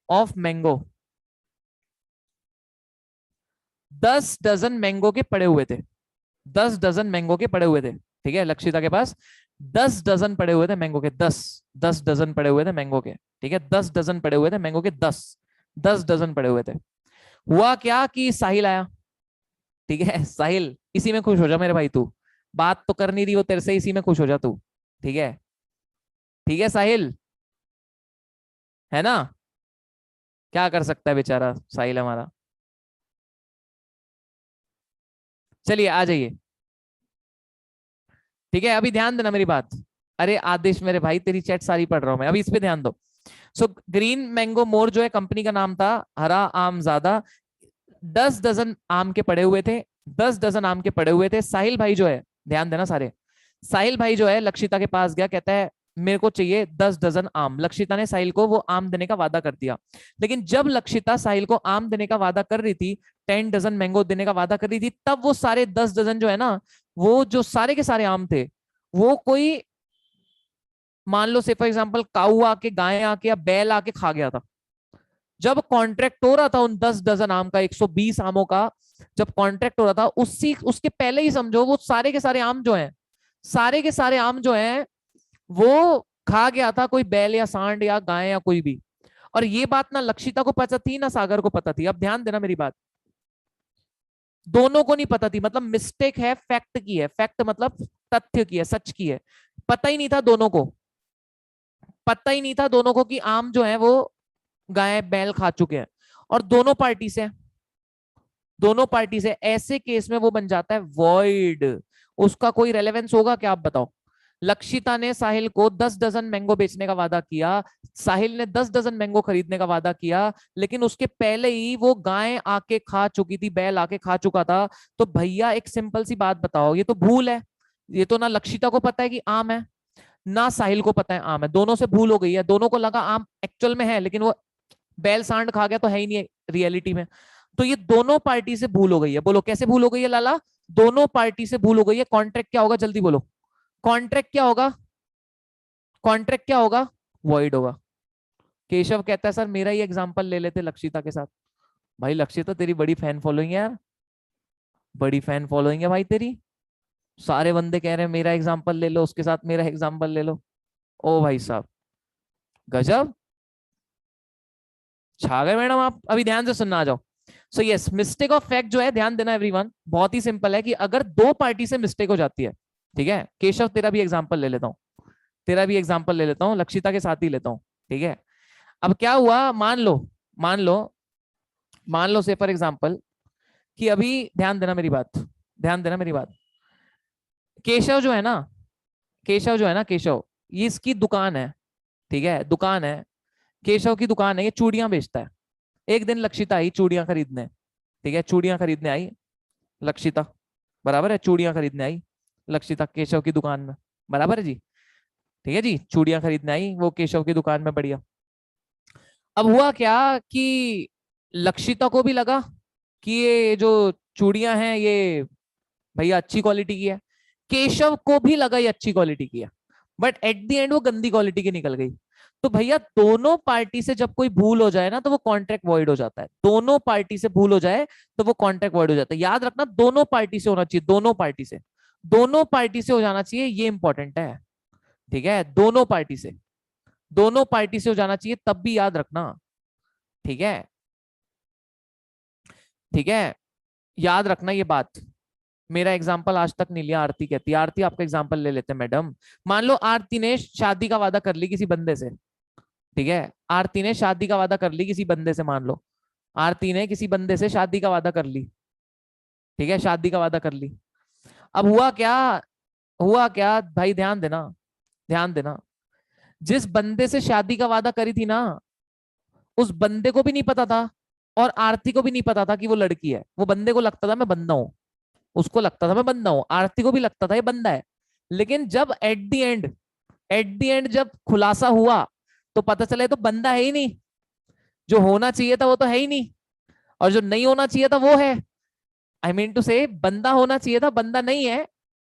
of mango, 10 dozen mango के पड़े हुए थे, 10 डजन मैंगो के पड़े हुए थे, ठीक है? लक्षिता के पास 10 डजन पड़े हुए थे मैंगो के, 10 डजन पड़े हुए थे मैंगो के, ठीक है? 10 डजन पड़े हुए थे मैंगो के, 10 डजन पड़े हुए थे। हुआ क्या कि साहिल आया, ठीक है? साहिल इसी में खुश हो जा मेरे भाई, तू बात तो कर नहीं रही वो तेरे से, इसी में खुश हो जा तू, ठीक है? ठीक है साहिल, है ना? क्या कर सकता है बेचारा साहिल हमारा। चलिए आ जाइए, ठीक है? अभी ध्यान देना मेरी बात, अरे आदेश मेरे भाई तेरी चैट सारी पढ़ रहा हूं मैं, अभी इस पे ध्यान दो। सो ग्रीन मैंगो मोर जो है कंपनी का नाम था, हरा आम ज्यादा, 10 डजन आम के पड़े हुए थे, 10 डजन आम के पड़े हुए थे। साहिल भाई जो है, ध्यान देना सारे, साहिल भाई जो है लक्षिता के पास गया, कहता है मेरे को चाहिए 10 डजन आम। लक्षिता ने साहिल को वो आम देने का वादा कर दिया, लेकिन जब लक्षिता साहिल को आम देने का वादा कर रही थी, 10 डजन मैंगो देने का वादा कर रही थी, तब वो सारे 10 डजन जो है ना, वो जो सारे के सारे आम थे, वो कोई, मान लो से फॉर एग्जाम्पल काऊ आके, गाय आके, या बैल आके खा गया था। जब कॉन्ट्रैक्ट हो रहा था उन 10 डजन आम का, 120 आमों का, जब कॉन्ट्रैक्ट हो रहा था, उसी उसके पहले ही समझो वो सारे के सारे आम जो हैं, सारे के सारे आम जो हैं, वो खा गया था कोई बैल या सांड या गाय या कोई भी। और ये बात ना लक्षिता को पता थी ना सागर को पता थी। अब ध्यान देना मेरी बात, दोनों को नहीं पता थी, मतलब मिस्टेक है फैक्ट की है, फैक्ट मतलब तथ्य की है, सच की है। पता ही नहीं था दोनों को, पता ही नहीं था दोनों को कि आम जो है वो गाय बैल खा चुके हैं, और दोनों पार्टी से, दोनों पार्टी से, ऐसे केस में वो बन जाता है वॉइड। उसका कोई रेलेवेंस होगा क्या आप बताओ? लक्षिता ने साहिल को 10 डजन मैंगो बेचने का वादा किया, साहिल ने 10 डजन मैंगो खरीदने का वादा किया, लेकिन उसके पहले ही वो गाय आके खा चुकी थी, बैल आके खा चुका था। तो भैया एक सिंपल सी बात बताओ, ये तो भूल है, ये तो ना लक्षिता को पता है कि आम है, ना साहिल को पता है आम है, दोनों से भूल हो गई है, दोनों को लगा आम एक्चुअल में है, लेकिन वो बैल सांड खा गया तो है ही नहीं रियलिटी में। तो ये दोनों पार्टी से भूल हो गई है। बोलो कैसे भूल हो गई है लाला? दोनों पार्टी से भूल हो गई है। कॉन्ट्रैक्ट क्या होगा, जल्दी बोलो। कॉन्ट्रैक्ट क्या होगा? कॉन्ट्रैक्ट क्या होगा? वॉइड होगा। केशव कहता है सर मेरा ही एग्जांपल ले लेते लक्षिता के साथ। भाई लक्षिता तेरी बड़ी फैन फॉलोइंग है यार, बड़ी फैन फॉलोइंग है भाई तेरी। सारे बंदे कह रहे हैं मेरा एग्जांपल ले लो, उसके साथ मेरा एग्जांपल ले लो। ओ भाई साहब गजब, छा गए मैडम आप। अभी ध्यान से सुनना, आ जाओ। So yes, mistake of fact जो है, ध्यान देना एवरीवन, बहुत ही सिंपल है कि अगर दो पार्टी से मिस्टेक हो जाती है, ठीक है केशव तेरा भी एग्जांपल ले लेता हूँ, तेरा भी एग्जांपल ले लेता हूँ, लक्षिता के साथ ही लेता हूँ, ठीक है। अब क्या हुआ, मान लो, मान लो, मान लो से फॉर एग्जांपल कि अभी ध्यान देना मेरी बात, ध्यान देना मेरी बात। केशव जो है ना, केशव जो है ना, केशव, ये इसकी दुकान है, ठीक है, दुकान है, केशव की दुकान है, ये चूड़ियां बेचता है। एक दिन लक्षिता आई चूड़ियां खरीदने, ठीक है, चूड़ियां खरीदने आई लक्षिता, बराबर है, चूड़ियां खरीदने आई लक्षिता केशव की दुकान में, बराबर है जी, ठीक है जी, चूड़ियां खरीदने आई वो केशव की दुकान में, बढ़िया। अब हुआ क्या कि लक्षिता को भी लगा कि ये जो चूड़ियां हैं ये भैया अच्छी क्वालिटी की है, केशव को भी लगा ये अच्छी क्वालिटी की है, बट एट द एंड वो गंदी क्वालिटी की निकल गई। तो भैया दोनों पार्टी से जब कोई भूल हो जाए ना तो वो कॉन्ट्रैक्ट वॉइड हो जाता है। दोनों पार्टी से भूल हो जाए तो वो कॉन्ट्रैक्ट वॉइड हो जाता है। याद रखना दोनों पार्टी से होना चाहिए, दोनों पार्टी से, दोनों पार्टी से हो जाना चाहिए, ये इंपॉर्टेंट है, ठीक है, दोनों पार्टी से, दोनों पार्टी से हो जाना चाहिए, तब भी याद रखना, ठीक है, ठीक है, याद रखना ये बात। मेरा एग्जाम्पल आज तक नहीं लिया, आरती कहती है, आरती आपका एग्जाम्पल ले लेते हैं मैडम। मान लो आरती ने शादी का वादा कर ली किसी बंदे से, ठीक है, आरती ने शादी का वादा कर ली किसी बंदे से, मान लो आरती ने किसी बंदे से शादी का वादा कर ली, ठीक है, शादी का वादा कर ली। अब हुआ क्या, हुआ क्या भाई, ध्यान देना, ध्यान देना, जिस बंदे से शादी का वादा करी थी ना, उस बंदे को भी नहीं पता था और आरती को भी नहीं पता था कि वो लड़की है। वो बंदे को लगता था मैं बंदा हूं, उसको लगता था मैं बंदा हूं, आरती को भी लगता था ये बंदा है। लेकिन जब at the end, at the end जब खुलासा हुआ तो पता चला तो बंदा है ही नहीं, जो होना चाहिए था वो तो है ही नहीं, और जो नहीं होना चाहिए था वो है। आई मीन टू से बंदा होना चाहिए था, बंदा नहीं है,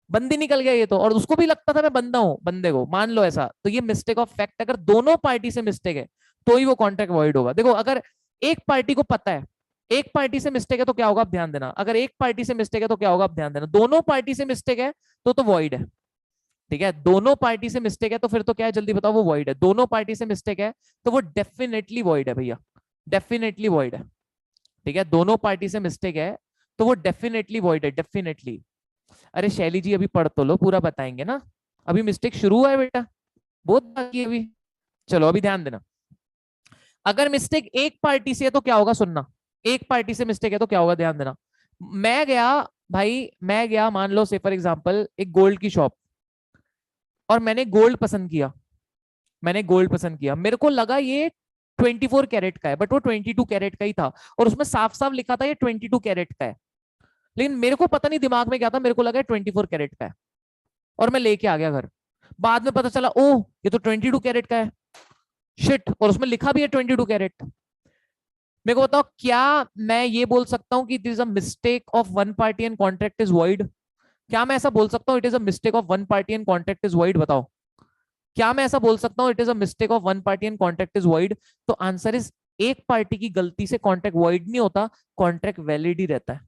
बंदी निकल गया ये तो, और उसको भी लगता था मैं बंदा हूं, बंदे को, मान लो ऐसा। तो ये मिस्टेक ऑफ फैक्ट, अगर दोनों पार्टी से मिस्टेक है तो ही वो कॉन्ट्रैक्ट वॉइड होगा। देखो अगर एक पार्टी को पता है, एक पार्टी से मिस्टेक है तो क्या होगा आप ध्यान देना, अगर एक पार्टी से मिस्टेक है तो क्या होगा आप ध्यान देना, दोनों पार्टी से मिस्टेक है तो वॉइड है, ठीक है, दोनों पार्टी से मिस्टेक है तो फिर तो क्या है जल्दी बताओ, वो वॉइड है। दोनों पार्टी से मिस्टेक है तो वो डेफिनेटली वॉइड है भैया, डेफिनेटली वॉइड है, ठीक है, दोनों पार्टी से मिस्टेक है तो वो डेफिनेटली वॉइड है, डेफिनेटली। अरे शैली जी अभी पढ़ तो लो, पूरा बताएंगे ना, अभी मिस्टेक शुरू हुआ है बेटा, बहुत बाकी है अभी। चलो अभी ध्यान देना, अगर मिस्टेक एक पार्टी से है तो क्या होगा, सुनना, एक पार्टी से मिस्टेक है तो क्या होगा, ध्यान देना। मैं गया भाई, मैं गया मान लो से फॉर एग्जांपल एक गोल्ड की शॉप, और मैंने गोल्ड पसंद किया, मैंने गोल्ड पसंद किया, मेरे को लगा ये 24 कैरेट का है, बट वो 22 कैरेट का ही था, और उसमें साफ साफ लिखा था ये 22 कैरेट का है। लेकिन मेरे को पता नहीं दिमाग में क्या था, मेरे को लगा 24 कैरेट का है, और मैं लेके आ गया घर। बाद में पता चला ओह ये तो 22 कैरेट का है, शिट, और उसमें लिखा भी है 22 कैरेट। मेरे को बताओ क्या मैं ये बोल सकता हूँ कि it is a mistake of one party and contract is void? क्या मैं ऐसा बोल सकता हूँ it is a mistake of one party and contract is void? बताओ क्या मैं ऐसा बोल सकता हूँ it is a mistake of one party and contract is void? तो आंसर इज, एक पार्टी की गलती से कॉन्ट्रैक्ट वॉइड नहीं होता, कॉन्ट्रैक्ट वैलिड ही रहता है।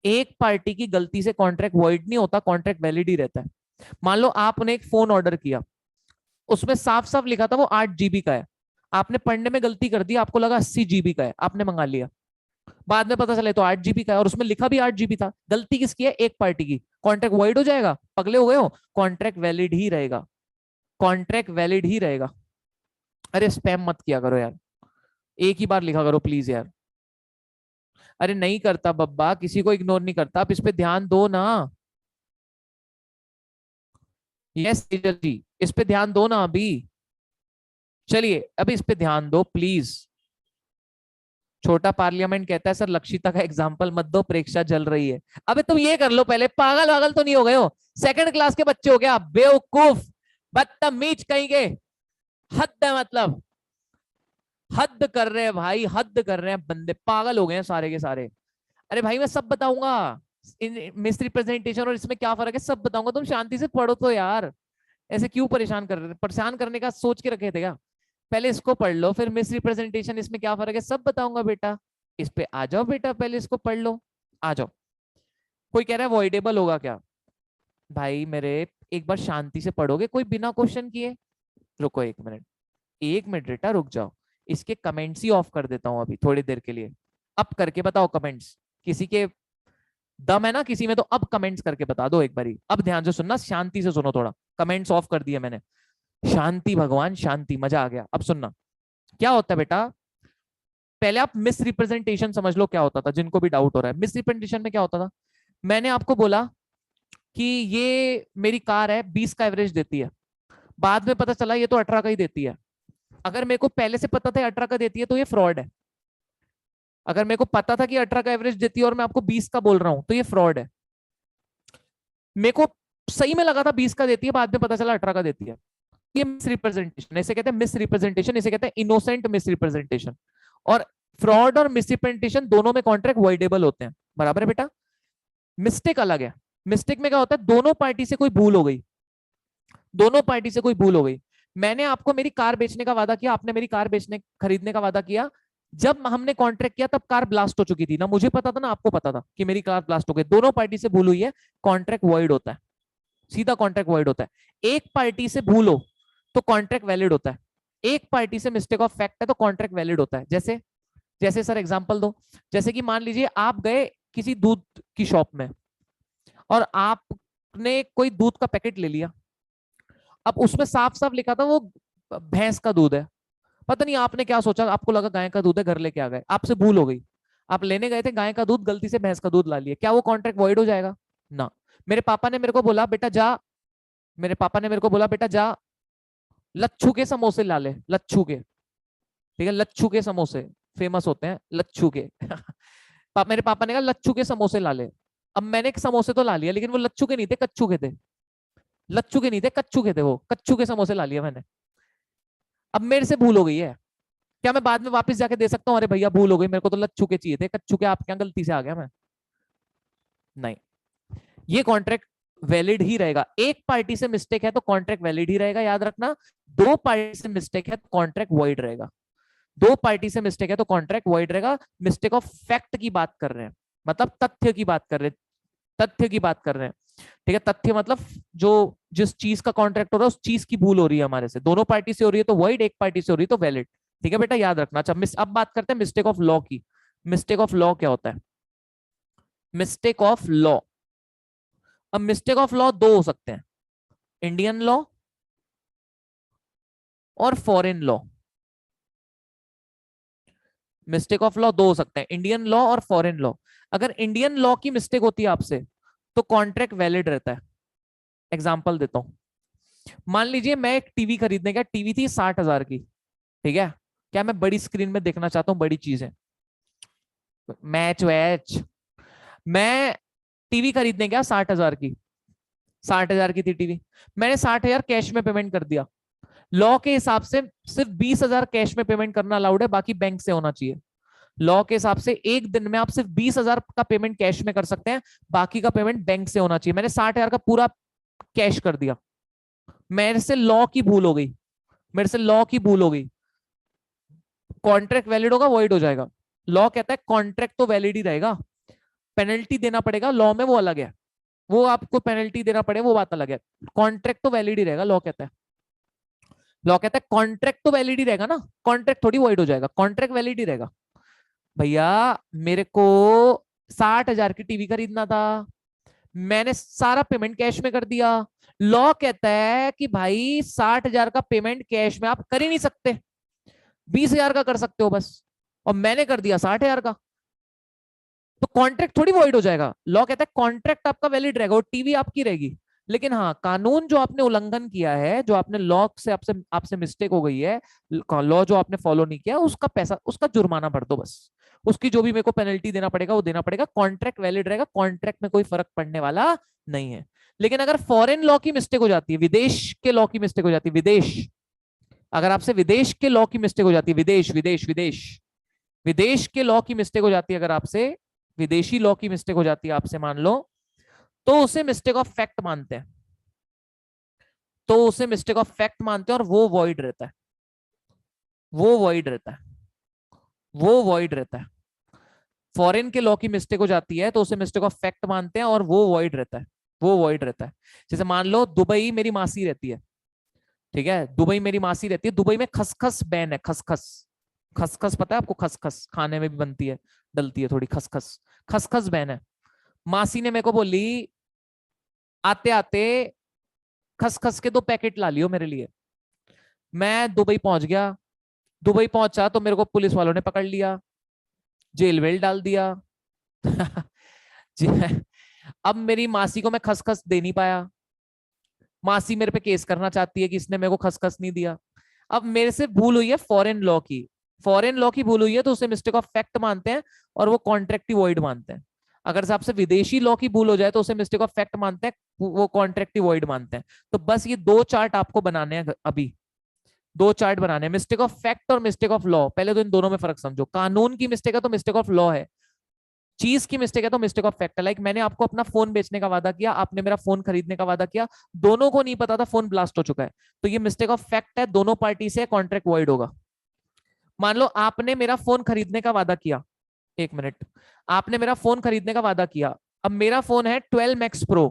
एक पार्टी की गलती से कॉन्ट्रैक्ट वॉइड नहीं होता, कॉन्ट्रैक्ट वैलिड ही रहता है। मान लो आपने एक फोन ऑर्डर किया, उसमें साफ साफ लिखा था वो 8 GB का है, आपने पढ़ने में गलती कर दी, आपको लगा 80 GB का है, आपने मंगा लिया, बाद में पता चले तो 8 GB का है, और उसमें लिखा भी 8 GB था। गलती किसकी है, एक पार्टी की, कॉन्ट्रैक्ट वॉइड हो जाएगा? पगले हो गए हो, कॉन्ट्रैक्ट वैलिड ही रहेगा, कॉन्ट्रैक्ट वैलिड ही रहेगा। अरे स्पैम मत किया करो यार, एक ही बार लिखा करो प्लीज यार। अरे नहीं करता बब्बा, किसी को इग्नोर नहीं करता, आप इस पे ध्यान दो ना। यस तेजल जी, इस पे ध्यान दो ना अभी, चलिए अभी इस पे ध्यान दो प्लीज। छोटा पार्लियामेंट कहता है सर लक्षिता का एग्जाम्पल मत दो, परीक्षा जल रही है। अबे तुम ये कर लो पहले, पागल वागल तो नहीं हो गए हो, सेकंड क्लास के बच्चे हो क्या बेवकूफ? बदतमीज कहीं के, हद है मतलब, हद कर रहे हैं भाई, हद कर रहे हैं बंदे, पागल हो गए हैं सारे के सारे। अरे भाई मैं सब बताऊंगा, मिस रिप्रेजेंटेशन और इसमें क्या फर्क है सब बताऊंगा, तुम शांति से पढ़ो तो यार, ऐसे क्यों परेशान कर रहे, परेशान करने का सोच के रखे थे क्या? पहले इसको पढ़ लो, फिर मिस रिप्रेजेंटेशन इसमें क्या फर्क है सब बताऊंगा बेटा। इस पे आ जाओ बेटा, पहले इसको पढ़ लो, आ जाओ। कोई कह रहा है वॉइडेबल होगा क्या? भाई मेरे, एक बार शांति से पढ़ोगे कोई बिना क्वेश्चन किए? रुको 1 मिनट, 1 मिनट बेटा रुक जाओ, इसके कमेंट्स ही ऑफ कर देता हूं अभी थोड़ी देर के लिए। अब करके बताओ कमेंट्स, किसी के दम है ना किसी में तो अब कमेंट्स करके बता दो एक बारी। अब ध्यान से सुनना, शांति से सुनो थोड़ा, कमेंट्स ऑफ कर दिए मैंने। शांति भगवान शांति, मजा आ गया। अब सुनना क्या होता है बेटा, पहले आप मिस रिप्रेजेंटेशन समझ लो क्या होता था, जिनको भी डाउट हो रहा है। मिस रिप्रेजेंटेशन में क्या होता था, मैंने आपको बोला कि ये मेरी कार है 20 का एवरेज देती है, बाद में पता चला ये तो 18 का ही देती है। अगर मेरे को पहले से पता था 18 का देती है तो ये फ्रॉड है। अगर मेरे को पता था कि 18 का एवरेज देती है और मैं आपको 20 का बोल रहा हूं तो ये फ्रॉड है। मेरे को सही में लगा था 20 का देती है, बाद में पता चला 18 का देती है। ये मिस रिप्रेजेंटेशन, इसे कहते हैं मिस रिप्रेजेंटेशन, इसे कहते हैं इनोसेंट मिस रिप्रेजेंटेशन। और फ्रॉड और मिस रिप्रेजेंटेशन दोनों में कॉन्ट्रैक्ट वॉइडेबल होते हैं, बराबर है बेटा। मिस्टेक अलग है। मिस्टेक में क्या होता है, दोनों पार्टी से कोई भूल हो गई, दोनों पार्टी से कोई भूल हो गई। मैंने आपको मेरी कार बेचने का वादा किया, आपने मेरी कार बेचने खरीदने का वादा किया। जब हमने कॉन्ट्रैक्ट किया तब कार ब्लास्ट हो चुकी थी, ना मुझे पता था ना आपको पता था कि मेरी कार ब्लास्ट हो गई, दोनों पार्टी से भूल हुई है, कॉन्ट्रैक्ट वॉइड होता है, सीधा कॉन्ट्रैक्ट वॉइड होता है। एक पार्टी से भूल हो तो कॉन्ट्रैक्ट वैलिड होता है, एक पार्टी से मिस्टेक ऑफ फैक्ट है तो कॉन्ट्रैक्ट वैलिड होता है। जैसे जैसे सर एग्जांपल दो, जैसे कि मान लीजिए आप गए किसी दूध की शॉप में और आपने कोई दूध का पैकेट ले लिया, अब उसमें साफ साफ लिखा था वो भैंस का दूध है, पता नहीं आपने क्या सोचा, आपको लगा गाय का दूध है, घर लेके आ गए, आपसे भूल हो गई, आप लेने गए थे गाय का दूध, गलती से भैंस का दूध ला लिया, क्या वो कॉन्ट्रैक्ट वॉइड हो जाएगा? ना। मेरे पापा ने मेरे को बोला बेटा जा, मेरे पापा ने मेरे को बोला बेटा जा लच्छू के समोसे ला ले, लच्छू के, ठीक है, लच्छू के समोसे फेमस होते हैं लच्छू के मेरे पापा ने कहा लच्छू के समोसे ला ले। अब मैंने समोसे तो ला लिया, लेकिन वो लच्छू के नहीं थे, कच्चू के थे, लच्छू के नहीं थे, कच्चू के थे, वो कच्चू के समोसे ला लिया मैंने। अब मेरे से भूल हो गई है, क्या मैं बाद में वापस जाके दे सकता हूँ, अरे भैया भूल हो गई, मेरे को तो लच्छू के चाहिए थे, कच्चू के आप क्या गलती से आ गया मैं? नहीं, ये कॉन्ट्रैक्ट वैलिड ही रहेगा। एक पार्टी से मिस्टेक है तो कॉन्ट्रैक्ट वैलिड ही रहेगा, याद रखना। दो पार्टी से मिस्टेक है तो कॉन्ट्रैक्ट वॉइड रहेगा, दो पार्टी से मिस्टेक है तो कॉन्ट्रैक्ट वॉइड रहेगा। मिस्टेक ऑफ फैक्ट की बात कर रहे हैं, मतलब तथ्य की बात कर रहे हैं, तथ्य की बात कर रहे हैं, ठीक है। तथ्य मतलब जो जिस चीज का कॉन्ट्रैक्ट हो रहा है उस चीज की भूल हो रही है हमारे से, दोनों पार्टी से हो रही है तो वॉइड, एक पार्टी से हो रही है तो वैलिड, ठीक है बेटा, याद रखना। अच्छा अब बात करते हैं मिस्टेक ऑफ लॉ की। मिस्टेक ऑफ लॉ क्या होता है? मिस्टेक ऑफ लॉ, अब मिस्टेक ऑफ लॉ दो हो सकते हैं, इंडियन लॉ और foreign law. Mistake of law दो हो सकते हैं, इंडियन लॉ और फॉरेन लॉ। अगर इंडियन लॉ की मिस्टेक होती है आपसे तो कॉन्ट्रैक्ट वैलिड रहता है। एग्जांपल देता हूं, मान लीजिए मैं एक टीवी खरीदने गया, टीवी थी 60,000 की, ठीक है, क्या मैं बड़ी स्क्रीन में देखना चाहता हूँ बड़ी चीजें, मैच वैच, मैं टीवी खरीदने गया 60,000 की, 60,000 की थी टीवी, मैंने 60,000 कैश में पेमेंट कर दिया। लॉ के हिसाब से सिर्फ 20,000 कैश में पेमेंट करना अलाउड है, बाकी बैंक से होना चाहिए। लॉ के हिसाब से एक दिन में आप सिर्फ 20,000 का पेमेंट कैश में कर सकते हैं, बाकी का पेमेंट बैंक से होना चाहिए। मैंने 60,000 का पूरा कैश कर दिया, मेरे से लॉ की भूल हो गई, मेरे से लॉ की भूल हो गई, कॉन्ट्रैक्ट वैलिड होगा वॉइड हो जाएगा? लॉ कहता है कॉन्ट्रैक्ट तो वैलिड ही रहेगा, पेनल्टी देना पड़ेगा लॉ में, वो अलग है, वो आपको पेनल्टी देना पड़े वो बात अलग है, कॉन्ट्रैक्ट तो वैलिड ही रहेगा। लॉ कहता है, लॉ कहता है कॉन्ट्रैक्ट तो वैलिड ही रहेगा ना, कॉन्ट्रैक्ट थोड़ी वॉइड हो जाएगा, कॉन्ट्रैक्ट वैलिड ही रहेगा। भैया मेरे को 60,000 की टीवी खरीदना था, मैंने सारा पेमेंट कैश में कर दिया, लॉ कहता है कि भाई 60,000 का पेमेंट कैश में आप कर ही नहीं सकते, 20,000 का कर सकते हो बस, और मैंने कर दिया 60,000 का, तो कॉन्ट्रैक्ट थोड़ी वॉइड हो जाएगा। लॉ कहता है कॉन्ट्रैक्ट आपका वैलिड रहेगा और टीवी आपकी रहेगी, लेकिन हाँ कानून जो आपने उल्लंघन किया है, जो आपने लॉ से आपसे आपसे मिस्टेक हो गई है, लॉ जो आपने फॉलो नहीं किया, उसका पैसा, उसका जुर्माना भर दो बस, उसकी जो भी मेरे को पेनल्टी देना पड़ेगा वो देना पड़ेगा, कॉन्ट्रैक्ट वैलिड रहेगा, कॉन्ट्रैक्ट में कोई फर्क पड़ने वाला नहीं है। लेकिन अगर फॉरेन लॉ की मिस्टेक हो जाती है, विदेश के लॉ की मिस्टेक हो जाती है, विदेश, अगर आपसे विदेश के लॉ की मिस्टेक हो जाती है, विदेश विदेश विदेश, विदेश के लॉ की मिस्टेक हो जाती है, अगर आपसे विदेशी लॉ की मिस्टेक हो जाती है आपसे, मान लो, तो उसे मिस्टेक ऑफ फैक्ट मानते हैं, तो उसे मिस्टेक ऑफ फैक्ट मानते हैं और वो वॉइड रहता है, वो वॉइड रहता है, वो वॉइड रहता है। फॉरेन के लॉ की मिस्टेक हो जाती है तो उसे मिस्टेक ऑफ फैक्ट मानते हैं और वो वॉइड रहता है, वो वॉइड रहता है। जैसे मान लो दुबई मेरी मासी रहती है, ठीक है, दुबई मेरी मासी रहती है, दुबई में खसखस बैन है, खसखस, खसखस पता है आपको, खसखस खाने में भी बनती है, डलती है थोड़ी, खसखस, खसखस बैन है। मासी ने मेरे को बोली आते आते खसखस के 2 पैकेट ला लियो मेरे लिए। मैं दुबई पहुंच गया, दुबई पहुंचा तो मेरे को पुलिस वालों ने पकड़ लिया, जेल वेल डाल दिया। अब मेरी मासी को मैं खसखस दे नहीं पाया, मासी मेरे पे केस करना चाहती है कि इसने मेरे को खसखस नहीं दिया। अब मेरे से भूल हुई है फॉरेन लॉ की, फॉरेन लॉ की भूल हुई है तो उसे मिस्टेक ऑफ फैक्ट मानते हैं और वो कॉन्ट्रैक्टिव वॉइड मानते हैं। अगर से आपसे विदेशी लॉ की भूल हो जाए तो उसे मिस्टेक ऑफ फैक्ट मानते हैं, वो कॉन्ट्रैक्टिव वॉइड मानते हैं। तो बस ये 2 चार्ट आपको बनाने हैं अभी, 2 चार्ट बनाने हैं, मिस्टेक ऑफ फैक्ट और मिस्टेक ऑफ लॉ। पहले तो इन दोनों में फर्क समझो, कानून की मिस्टेक है तो मिस्टेक ऑफ लॉ है, चीज की मिस्टेक है तो मिस्टेक ऑफ फैक्ट है। लाइक मैंने आपको अपना फोन बेचने का वादा किया, आपने मेरा फोन खरीदने का वादा किया, दोनों को नहीं पता था फोन ब्लास्ट हो चुका है, तो ये मिस्टेक ऑफ फैक्ट है, दोनों पार्टी से कॉन्ट्रैक्ट वॉइड होगा। मान लो आपने मेरा फोन खरीदने का वादा किया, 1 मिनट, आपने मेरा फोन खरीदने का वादा किया, अब मेरा फोन है 12 मैक्स प्रो,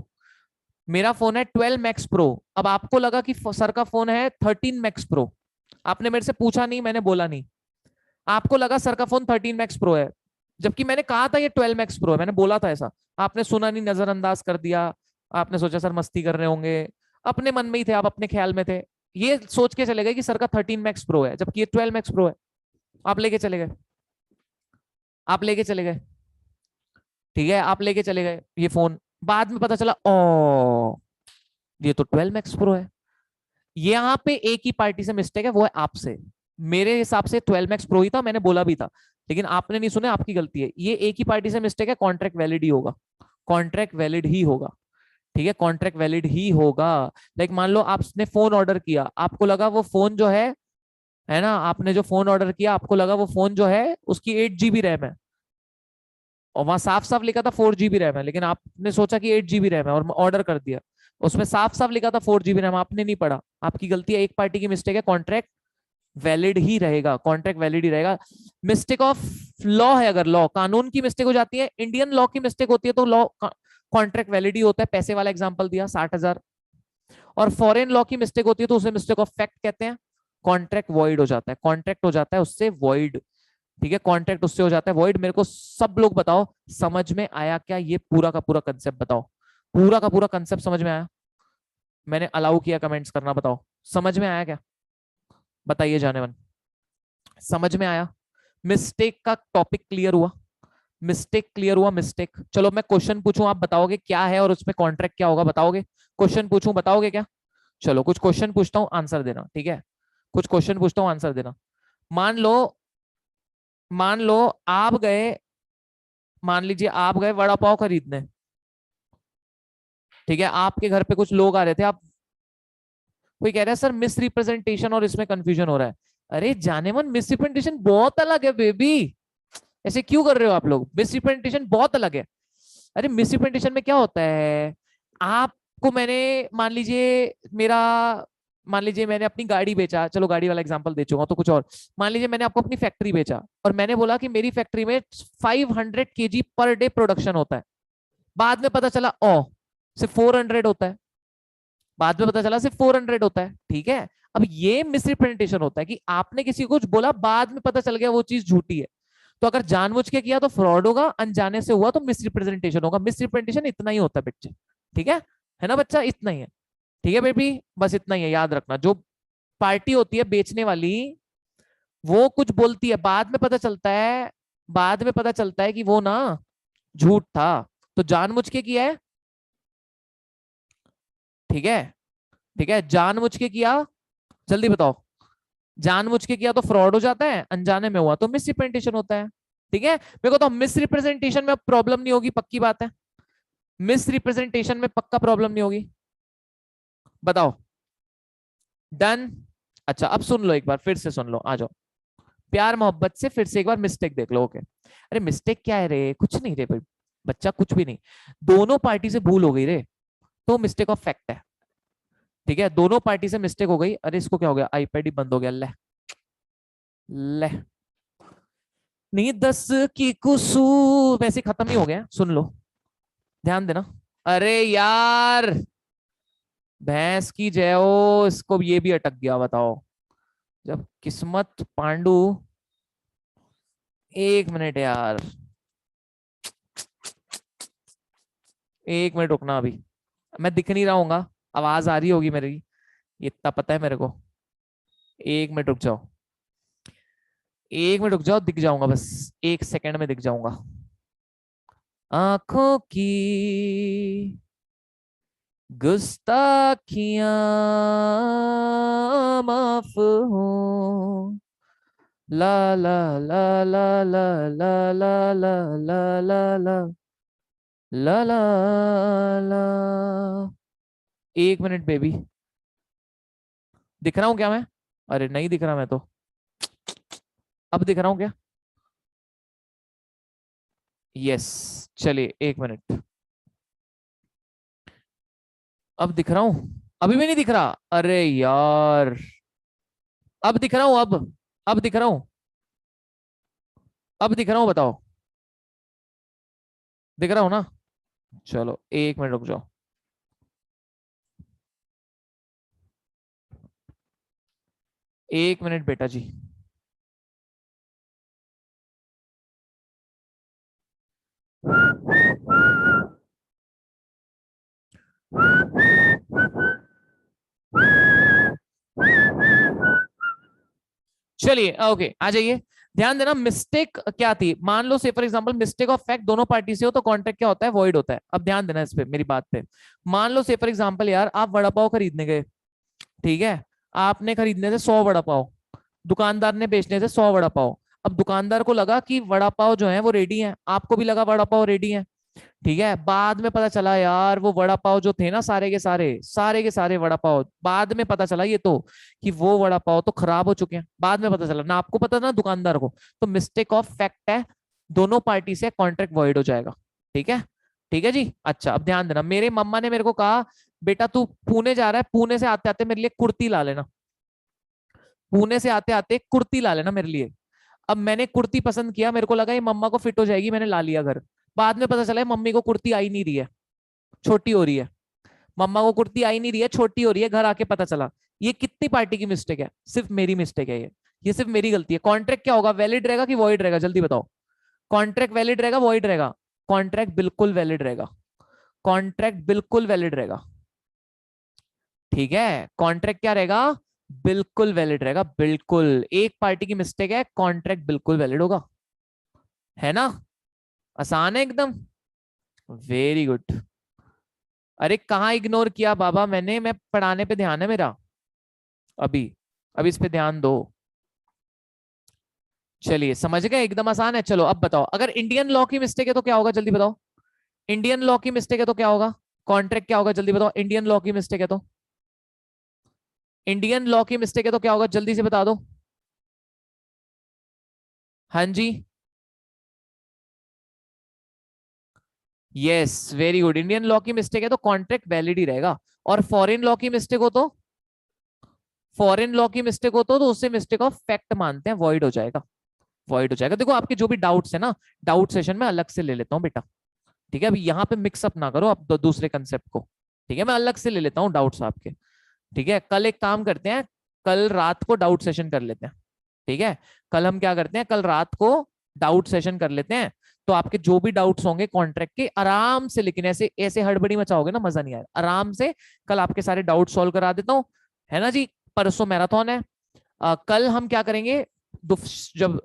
मेरा फोन है 12 मैक्स प्रो, अब आपको लगा कि सर का फोन है 13 मैक्स प्रो, आपने मेरे से पूछा नहीं, मैंने बोला नहीं, आपको लगा सर का फोन 13 मैक्स प्रो है, जबकि मैंने कहा था ये 12 मैक्स प्रो है, मैंने बोला था ऐसा, आपने सुना नहीं, नजरअंदाज कर दिया, आपने सोचा सर मस्ती कर रहे होंगे, अपने मन में ही थे आप, अपने ख्याल में थे, ये सोच के चले गए कि सर का 13 मैक्स प्रो है, जबकि ये 12 मैक्स प्रो है। आप लेके चले गए, आप लेके चले गए, ठीक है, आप लेके चले गए ये फोन, बाद में पता चला ओ ये तो 12 मैक्स प्रो है। यहाँ पे एक ही पार्टी से मिस्टेक है, वो है आपसे, मेरे हिसाब से 12 मैक्स प्रो ही था, मैंने बोला भी था, लेकिन आपने नहीं सुना, आपकी गलती है, ये एक ही पार्टी से मिस्टेक है, कॉन्ट्रैक्ट वैलिड ही होगा, कॉन्ट्रैक्ट वैलिड ही होगा, ठीक है, कॉन्ट्रैक्ट वैलिड ही होगा। लाइक मान लो आपने फोन ऑर्डर किया, आपको लगा वो फोन जो है ना, आपने जो फोन ऑर्डर किया आपको लगा वो फोन जो है उसकी 8 GB रैम है, और वहां साफ साफ लिखा था 4 GB रैम है, लेकिन आपने सोचा कि 8 GB रैम है और ऑर्डर कर दिया, उसमें साफ साफ लिखा था 4 GB रैम, आपने नहीं पढ़ा, आपकी गलती है, एक पार्टी की मिस्टेक है, कॉन्ट्रैक्ट वैलिड ही रहेगा, कॉन्ट्रैक्ट वैलिड ही रहेगा। मिस्टेक ऑफ लॉ है, अगर लॉ कानून की मिस्टेक हो जाती है, इंडियन लॉ की मिस्टेक होती है तो लॉ कॉन्ट्रैक्ट वैलिड ही होता है, पैसे वाला एग्जांपल दिया 60,000, और फॉरेन लॉ की मिस्टेक होती है तो उसे मिस्टेक ऑफ फैक्ट कहते हैं, कॉन्ट्रैक्ट वॉइड हो जाता है, कॉन्ट्रैक्ट हो जाता है उससे वॉइड, ठीक है, कॉन्ट्रैक्ट उससे हो जाता है वॉइड। मेरे को सब लोग बताओ समझ में आया क्या, ये पूरा का पूरा कंसेप्ट बताओ, पूरा का पूरा कंसेप्ट समझ में आया, मैंने अलाउ किया कमेंट्स करना, बताओ समझ में आया क्या, बताइए जाने मन, समझ में आया, मिस्टेक का टॉपिक क्लियर हुआ, मिस्टेक क्लियर हुआ, मिस्टेक। चलो मैं क्वेश्चन पूछूं, आप बताओगे क्या है और उसमें कॉन्ट्रैक्ट क्या होगा, बताओगे, क्वेश्चन पूछूं बताओगे क्या, चलो कुछ क्वेश्चन पूछता हूं आंसर देना, ठीक है, कुछ क्वेश्चन पूछता हूं आंसर देना। मान लो, मान लो आप गए, मान लीजिए आप गए वड़ा पाव खरीदने, ठीक है, आपके घर पे कुछ लोग आ रहे थे, आप, कोई कह रहा है सर मिस रिप्रेजेंटेशन और इसमें कंफ्यूजन हो रहा है, अरे जाने मन मिस रिप्रेजेंटेशन बहुत अलग है बेबी, ऐसे क्यों कर रहे हो आप लोग, मिस रिप्रेजेंटेशन बहुत अलग है। अरे मिस रिप्रेजेंटेशन में क्या होता है, आपको मैंने, मान लीजिए मेरा, मान लीजिए मैंने अपनी गाड़ी बेचा, चलो गाड़ी वाला एग्जांपल दे चुका हूं तो कुछ और, मान लीजिए मैंने आपको अपनी फैक्ट्री बेचा और मैंने बोला कि मेरी फैक्ट्री में 500 kg पर डे प्रोडक्शन होता है, बाद में पता चला ओ सिर्फ 400 होता है, बाद में पता चला सिर्फ 400 होता है, ठीक है। अब ये मिसरिप्रेजेंटेशन होता है कि आपने किसी को कुछ बोला, बाद में पता चल गया वो चीज झूठी है, तो अगर जानबूझ के किया तो फ्रॉड होगा, अनजाने से हुआ तो मिसरिप्रेजेंटेशन होगा, मिसरिप्रेजेंटेशन इतना ही होता है बच्चे, ठीक है ना बच्चा, इतना ही है, ठीक है बेबी, बस इतना ही है, याद रखना। जो पार्टी होती है बेचने वाली, वो कुछ बोलती है, बाद में पता चलता है, बाद में पता चलता है कि वो ना झूठ था, तो जानबूझ के किया है, ठीक है, ठीक है, जानबूझ के किया, जल्दी बताओ, जानबूझ के किया तो फ्रॉड हो जाता है, अनजाने में हुआ तो मिसरिप्रेजेंटेशन होता है, ठीक है। मेरे को तो मिसरिप्रेजेंटेशन में अब प्रॉब्लम नहीं होगी, पक्की बात है, मिस रिप्रेजेंटेशन में पक्का प्रॉब्लम नहीं होगी, बताओ। डन। अच्छा अब सुन लो, एक बार फिर से सुन लो, आ जाओ प्यार मोहब्बत से फिर से एक बार मिस्टेक देख लो। ओके, अरे मिस्टेक क्या है रे, कुछ नहीं रे भाई, बच्चा कुछ भी नहीं। दोनों पार्टी से भूल हो गई रे, तो मिस्टेक ऑफ फैक्ट है। ठीक है, दोनों पार्टी से मिस्टेक हो गई। अरे इसको क्या हो गया, आईपैड ही बंद हो गया। ले ले, नहीं दस की कुसू, वैसे खत्म ही हो गया, सुन लो, ध्यान देना। अरे यार, भैंस की जय हो, इसको ये भी अटक गया, बताओ। जब किस्मत पांडु, एक मिनट यार, एक मिनट रुकना अभी, मैं दिख नहीं रहा हूँ, आवाज आ रही होगी मेरी, ये इतना पता है मेरे को। एक मिनट रुक जाओ, एक मिनट रुक जाओ, दिख जाऊंगा, बस एक सेकंड में दिख जाऊंगा। आंखों की गुस्ताखियां माफ हो, ला ला ला ला ला ला ला ला ला ला ला ला ला ला। एक मिनट बेबी, दिख रहा हूँ क्या मैं? अरे नहीं दिख रहा मैं तो, अब दिख रहा हूँ क्या? यस, चलिए एक मिनट, अब दिख रहा हूँ, अभी भी नहीं दिख रहा, अरे यार, अब दिख रहा हूँ, अब दिख रहा हूँ, अब दिख रहा हूँ, बताओ। दिख रहा हूँ ना? चलो एक मिनट रुक जाओ, एक मिनट बेटा जी। चलिए ओके, आ जाइए। ध्यान देना, मिस्टेक क्या थी, मान लो से for example mistake of fact दोनों पार्टी से हो तो कॉन्ट्रैक्ट क्या होता है, वॉइड होता है। अब ध्यान देना इस पे, मेरी बात पे। मान लो से फॉर एग्जांपल यार, आप वड़ा पाव खरीदने गए, ठीक है, आपने खरीदने से 100 वड़ा पाव, दुकानदार ने बेचने से 100 वड़ा पाव। अब दुकानदार को लगा कि वड़ा पाव जो है वो रेडी है, आपको भी लगा वड़ा पाव रेडी है, ठीक है। बाद में पता चला यार, वो वड़ा पाव जो थे ना, सारे के सारे वड़ा पाव, बाद में पता चला ये तो, कि वो वड़ा पाव तो खराब हो चुके हैं। बाद में पता चला, ना आपको पता ना दुकानदार को। तो मिस्टेक ऑफ फैक्ट है, दोनों पार्टी से कॉन्ट्रैक्ट वॉइड हो जाएगा। ठीक है, ठीक है जी। अच्छा अब ध्यान देना, मेरे मम्मा ने मेरे को कहा, बेटा तू पुणे जा रहा है, पुणे से आते आते मेरे लिए कुर्ती ला लेना, पुणे से आते आते कुर्ती ला लेना मेरे लिए। अब मैंने कुर्ती पसंद किया, मेरे को लगा ये मम्मा को फिट हो जाएगी, मैंने ला लिया घर। बाद में पता चला मम्मी को कुर्ती आई नहीं रही है, छोटी हो रही है। मम्मा को कुर्ती आई नहीं रही है, छोटी हो रही है, घर आके पता चला। ये कितनी पार्टी की मिस्टेक है? सिर्फ मेरी मिस्टेक है ये सिर्फ मेरी गलती है। कॉन्ट्रैक्ट क्या होगा, वैलिड रहेगा कि वॉइड रहेगा, जल्दी बताओ। कॉन्ट्रैक्ट वैलिड रहेगा वॉइड रहेगा? कॉन्ट्रैक्ट बिल्कुल वैलिड रहेगा, कॉन्ट्रैक्ट बिल्कुल वैलिड रहेगा। ठीक है, कॉन्ट्रैक्ट क्या रहेगा, बिल्कुल वैलिड रहेगा, बिल्कुल। एक पार्टी की मिस्टेक है, कॉन्ट्रैक्ट बिल्कुल वैलिड होगा, है ना? आसान है एकदम, वेरी गुड। अरे कहाँ इग्नोर किया बाबा मैंने, मैं पढ़ाने पे ध्यान है मेरा अभी, अभी इस पे ध्यान दो। चलिए समझ गए, एकदम आसान है। चलो अब बताओ, अगर इंडियन लॉ की मिस्टेक है तो क्या होगा, जल्दी बताओ। इंडियन लॉ की मिस्टेक है तो क्या होगा, कॉन्ट्रैक्ट क्या होगा, जल्दी बताओ। इंडियन लॉ की मिस्टेक है तो, इंडियन लॉ की मिस्टेक है तो क्या होगा, जल्दी से बता दो। हाँ जी, yes very good. Indian law की मिस्टेक है तो कॉन्ट्रैक्ट वैलिड ही रहेगा। और फॉरेन लॉ की मिस्टेक हो तो, फॉरेन लॉ की मिस्टेक हो तो उससे मिस्टेक ऑफ फैक्ट मानते हैं, वॉइड हो जाएगा, वॉइड हो जाएगा। देखो आपके जो भी डाउट्स है ना, डाउट सेशन में अलग से ले लेता हूँ बेटा, ठीक है। अभी यहाँ पे मिक्सअप ना करो आप दूसरे कंसेप्ट को, ठीक है। मैं अलग से ले लेता हूँ डाउट्स आपके, ठीक है। कल एक काम करते हैं, कल रात को डाउट सेशन कर लेते हैं, ठीक है। कल हम क्या करते हैं, कल रात को डाउट सेशन कर लेते हैं। तो आपके जो भी डाउट्स होंगे कॉन्ट्रैक्ट के, आराम से, लेकिन ऐसे ऐसे हड़बड़ी मचाओगे ना, मजा नहीं आएगा। आराम से कल आपके सारे डाउट सॉल्व करा देता हूँ, है ना जी। परसों मैराथन है। कल हम क्या करेंगे, जब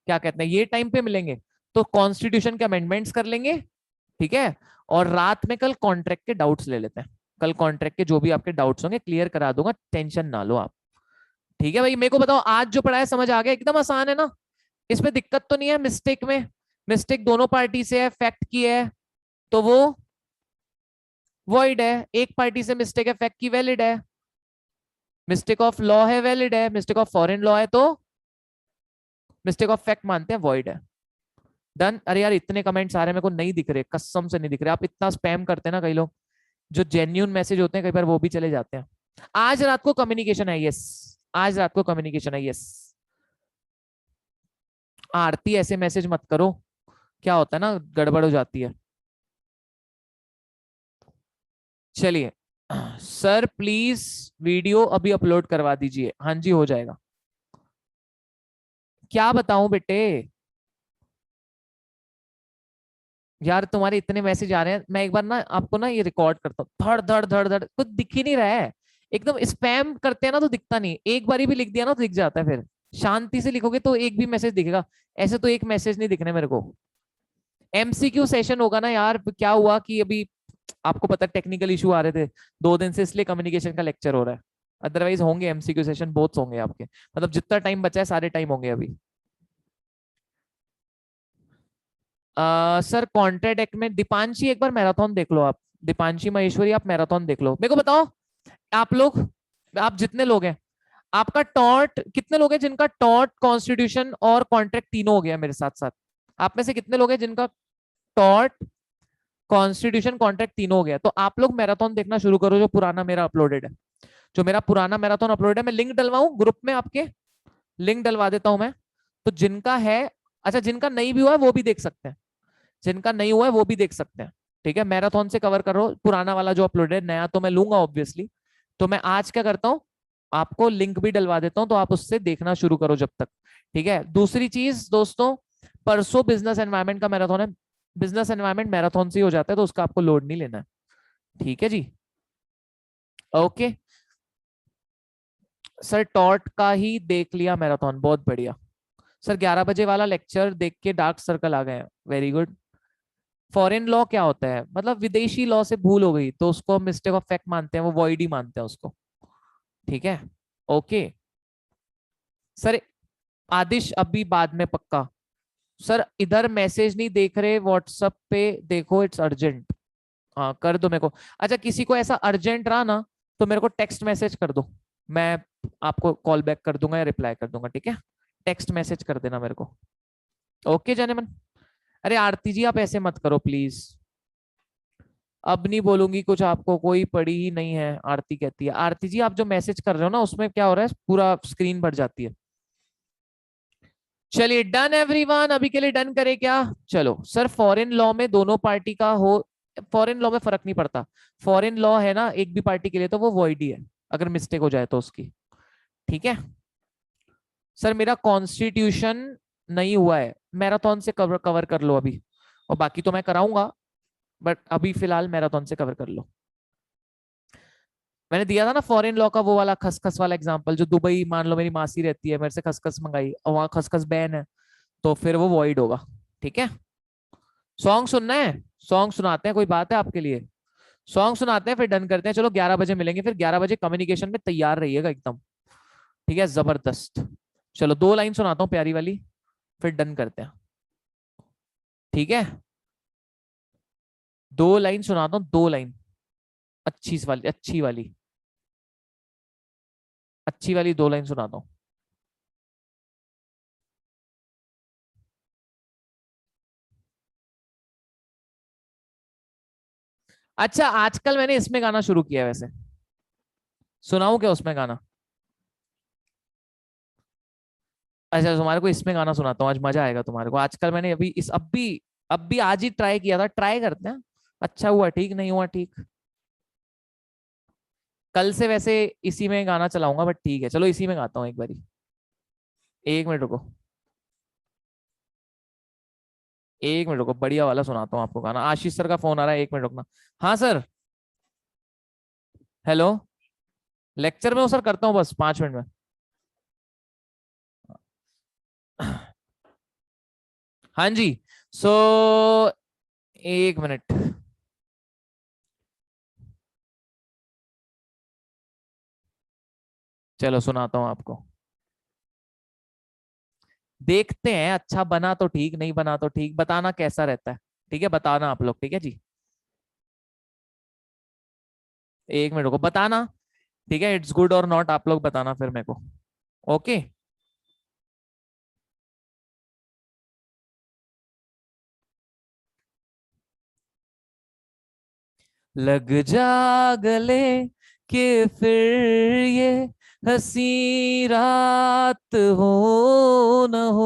क्या कहते हैं, ये टाइम पे मिलेंगे तो कॉन्स्टिट्यूशन के अमेंडमेंट्स कर लेंगे, ठीक है। और रात में कल कॉन्ट्रैक्ट के डाउट्स ले लेते हैं। कल कॉन्ट्रैक्ट के जो भी आपके डाउट्स होंगे क्लियर करा दूंगा, टेंशन ना लो आप। ठीक है भाई, मेरे को बताओ आज जो पढ़ाया समझ आ गया, एकदम आसान है ना? इसमें दिक्कत तो नहीं है मिस्टेक में? मिस्टेक दोनों पार्टी से है, फैक्ट की है, तो वो वॉइड है। एक पार्टी से मिस्टेक है फैक्ट की वैलिड है, मिस्टेक ऑफ लॉ है वैलिड है, मिस्टेक ऑफ फॉरेन लॉ है तो मिस्टेक ऑफ फैक्ट मानते हैं वॉइड है। डन। अरे यार इतने कमेंट्स आ रहे हैं मेरे को नहीं दिख रहे, कसम से नहीं दिख रहे। आप इतना स्पैम करते हैं ना कई लोग, जो जेन्यून मैसेज होते हैं कई बार वो भी चले जाते हैं। आज रात को कम्युनिकेशन है, यस। आज रात को कम्युनिकेशन है, यस। आरती ऐसे मैसेज मत करो, क्या होता है ना, गड़बड़ हो जाती है। चलिए सर प्लीज वीडियो अभी अपलोड करवा दीजिए। हाँ जी हो जाएगा। क्या बताऊं बेटे, यार तुम्हारे इतने मैसेज आ रहे हैं, मैं एक बार ना आपको ना ये रिकॉर्ड करता हूँ। धड़ धड़ धड़ धड़, कुछ दिख ही नहीं रहा है। एकदम स्पैम करते हैं ना तो दिखता नहीं, एक बारी भी लिख दिया ना तो दिख जाता है। फिर शांति से लिखोगे तो एक भी मैसेज दिखेगा, ऐसे तो एक मैसेज नहीं दिखने मेरे को। एमसीक्यू सेशन होगा ना यार, क्या हुआ कि अभी आपको पता टेक्निकल इशू आ रहे थे 2 दिन से, इसलिए कम्युनिकेशन का लेक्चर हो रहा है। अदरवाइज होंगे एमसीक्यू सेशन, बहुत होंगे आपके, मतलब जितना टाइम बचा है सारे टाइम होंगे अभी। सर कॉन्ट्रेक्ट एक्ट में दीपांशी एक बार मैराथन देख लो आप, दीपांशी महेश्वरी आप मैराथन देख लो। मेरे को बताओ आप लोग, आप जितने लोग हैं, आपका टॉर्ट कितने लोग हैं जिनका टॉर्ट कॉन्स्टिट्यूशन और कॉन्ट्रैक्ट तीनों हो गया मेरे साथ साथ? आप में से कितने लोग हैं जिनका टॉर्ट कॉन्स्टिट्यूशन कॉन्ट्रैक्ट तीनों हो गया? तो आप लोग मैराथन देखना शुरू करो जो पुराना मेरा अपलोडेड है। जो मेरा पुराना मैराथन अपलोड है, मैं लिंक डलवाऊं ग्रुप में आपके, लिंक डलवा देता हूं मैं। तो जिनका है, अच्छा जिनका नहीं भी हुआ है वो भी देख सकते हैं, जिनका नहीं हुआ है वो भी देख सकते हैं। ठीक है, मैराथन से कवर करो पुराना वाला जो अपलोड है, नया तो मैं लूंगा ऑब्वियसली। तो मैं आज क्या करता हूँ, आपको लिंक भी डलवा देता हूँ, तो आप उससे देखना शुरू करो जब तक। ठीक है, दूसरी चीज दोस्तों, परसों बिजनेस एनवायरनमेंट का मैराथन है। बिजनेस एनवायरनमेंट मैराथन से ही हो जाता है, तो उसका आपको लोड नहीं लेना है। ठीक है जी, ओके। सर टॉर्ट का ही देख लिया मैराथन, बहुत बढ़िया। सर 11 बजे वाला लेक्चर देख के डार्क सर्कल आ गए हैं, वेरी गुड। फॉरेन लॉ क्या होता है, मतलब विदेशी लॉ से भूल हो गई तो उसको मिस्टेक ऑफ फैक्ट मानते हैं, वो वॉइड ही मानते हैं उसको। ठीक है, ओके। सर आदिश अभी बाद में पक्का। सर इधर मैसेज नहीं देख रहे, व्हाट्सएप पे देखो, इट्स अर्जेंट। हाँ कर दो मेरे को। अच्छा किसी को ऐसा अर्जेंट रहा ना तो मेरे को टेक्स्ट मैसेज कर दो, मैं आपको कॉल बैक कर दूंगा या रिप्लाई कर दूंगा। ठीक है, टेक्स्ट मैसेज कर देना मेरे को। ओके जनमन। अरे आरती जी आप ऐसे मत करो प्लीज, अब नहीं बोलूंगी कुछ आपको, कोई पड़ी ही नहीं है, आरती कहती है। आरती जी आप जो मैसेज कर रहे हो ना उसमें क्या हो रहा है, पूरा स्क्रीन भर जाती है। चलिए डन एवरीवन, अभी के लिए डन करें क्या? चलो सर फॉरेन लॉ में दोनों पार्टी का हो, फॉरेन लॉ में फर्क नहीं पड़ता। फॉरेन लॉ है ना एक भी पार्टी के लिए तो वो वॉइड ही है, अगर मिस्टेक हो जाए तो उसकी। ठीक है सर, मेरा कॉन्स्टिट्यूशन नहीं हुआ है, मैराथन से कवर कवर कर लो अभी, और बाकी तो मैं कराऊंगा, बट अभी फिलहाल मैराथन से कवर कर लो। मैंने दिया था ना फॉरेन लॉ का वो वाला खसखस वाला एग्जांपल, जो दुबई मान लो मेरी मासी रहती है, मेरे से खसखस मंगाई और वहां खसखस बैन है, तो फिर वो वॉइड होगा। ठीक है, सॉन्ग सुनना है? सॉन्ग सुनाते हैं, कोई बात है आपके लिए? सॉन्ग सुनाते हैं फिर डन करते हैं। चलो 11 बजे मिलेंगे, फिर 11 बजे कम्युनिकेशन में तैयार रहिएगा एकदम। ठीक है जबरदस्त। चलो 2 लाइन सुनाता हूँ प्यारी वाली, फिर डन करते हैं। ठीक है, 2 लाइन सुनाता हूँ, 2 लाइन अच्छी वाली, अच्छी वाली, अच्छी वाली 2 लाइन सुनाता हूँ। अच्छा आजकल मैंने इसमें गाना शुरू किया है वैसे, सुनाऊं क्या उसमें गाना? अच्छा तुम्हारे को इसमें गाना सुनाता हूँ, आज मजा आएगा तुम्हारे को। आजकल मैंने अभी इस अब भी आज ही ट्राई किया था, ट्राई करते हैं। अच्छा हुआ ठीक, नहीं हुआ ठीक। कल से वैसे इसी में गाना चलाऊंगा, बट ठीक है चलो इसी में गाता हूँ एक बारी। 1 मिनट रुको, 1 मिनट रुको, बढ़िया वाला सुनाता हूँ आपको गाना। आशीष सर का फोन आ रहा है, 1 मिनट रुकना। हाँ सर, हेलो। लेक्चर में हूँ सर, करता हूँ बस 5 मिनट में। हाँ जी, सो 1 मिनट, चलो सुनाता हूँ आपको। देखते हैं, अच्छा बना तो ठीक, नहीं बना तो ठीक, बताना कैसा रहता है। ठीक है बताना आप लोग, ठीक है जी। एक मिनट को बताना, ठीक है, इट्स गुड और नॉट, आप लोग बताना फिर मेरे को। ओके, लग जा गले कि फिर ये हंसी रात हो न हो,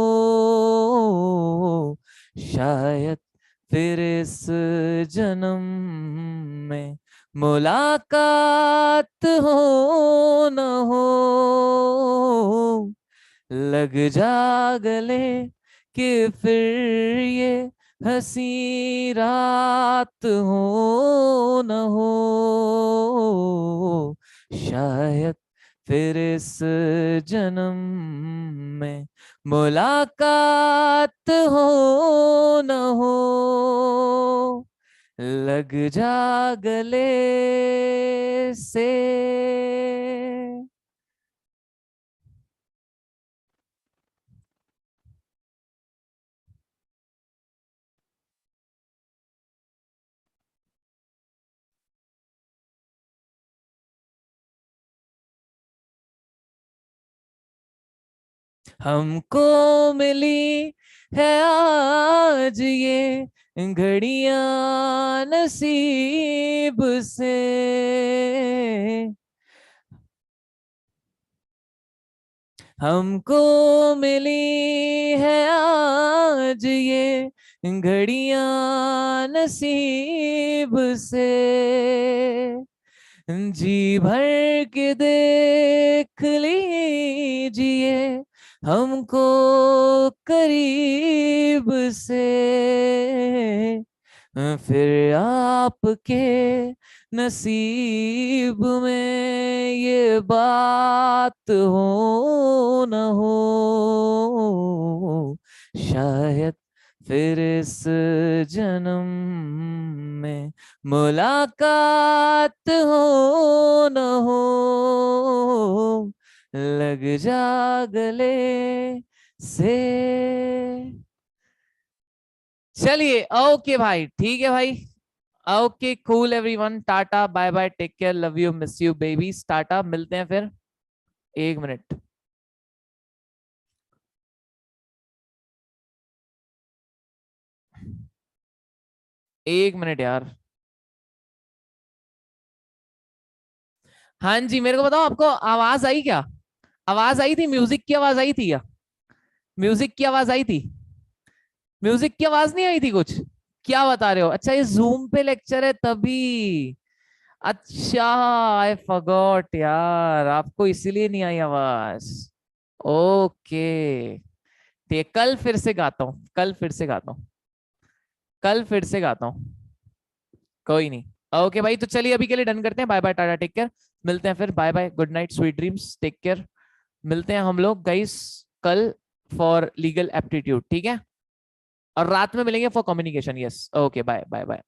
शायद फिर इस जन्म में मुलाकात हो न हो, लग जा गले कि फिर ये हंसी रात हो न हो, शायद फिर इस जन्म में मुलाकात हो न हो, लग जा गले से। हमको मिली है आज ये घड़ियां नसीब से, हमको मिली है आज ये घड़ियां नसीब से, जी भर के देख लीजिए हमको करीब से, फिर आपके नसीब में ये बात हो न हो, शायद फिर इस जन्म में मुलाकात हो न हो, लग जा गले से। चलिए ओके भाई, ठीक है भाई। Okay cool everyone, tata bye bye, take care, love you, miss you babies, tata, मिलते हैं फिर। एक मिनट, एक मिनट यार। हाँ जी, मेरे को बताओ, आपको आवाज आई क्या? आवाज आई थी, म्यूजिक की आवाज आई थी क्या? म्यूजिक की आवाज आई थी? म्यूजिक की आवाज नहीं आई थी कुछ? क्या बता रहे हो? अच्छा, ये जूम पे लेक्चर है तभी। अच्छा, आई फॉरगॉट यार, आपको इसीलिए नहीं आई आवाज। ओके, ठीक, कल फिर से गाता हूँ, कल फिर से गाता हूँ, कल फिर से गाता हूँ। कोई नहीं। ओके भाई, तो चलिए अभी के लिए डन करते हैं, bye bye, tata, take care, मिलते हैं फिर, bye bye, good night, sweet dreams, take care. मिलते हैं हम लोग गाइस कल फॉर लीगल एप्टीट्यूड, ठीक है? और रात में मिलेंगे for communication, yes, okay, bye bye bye.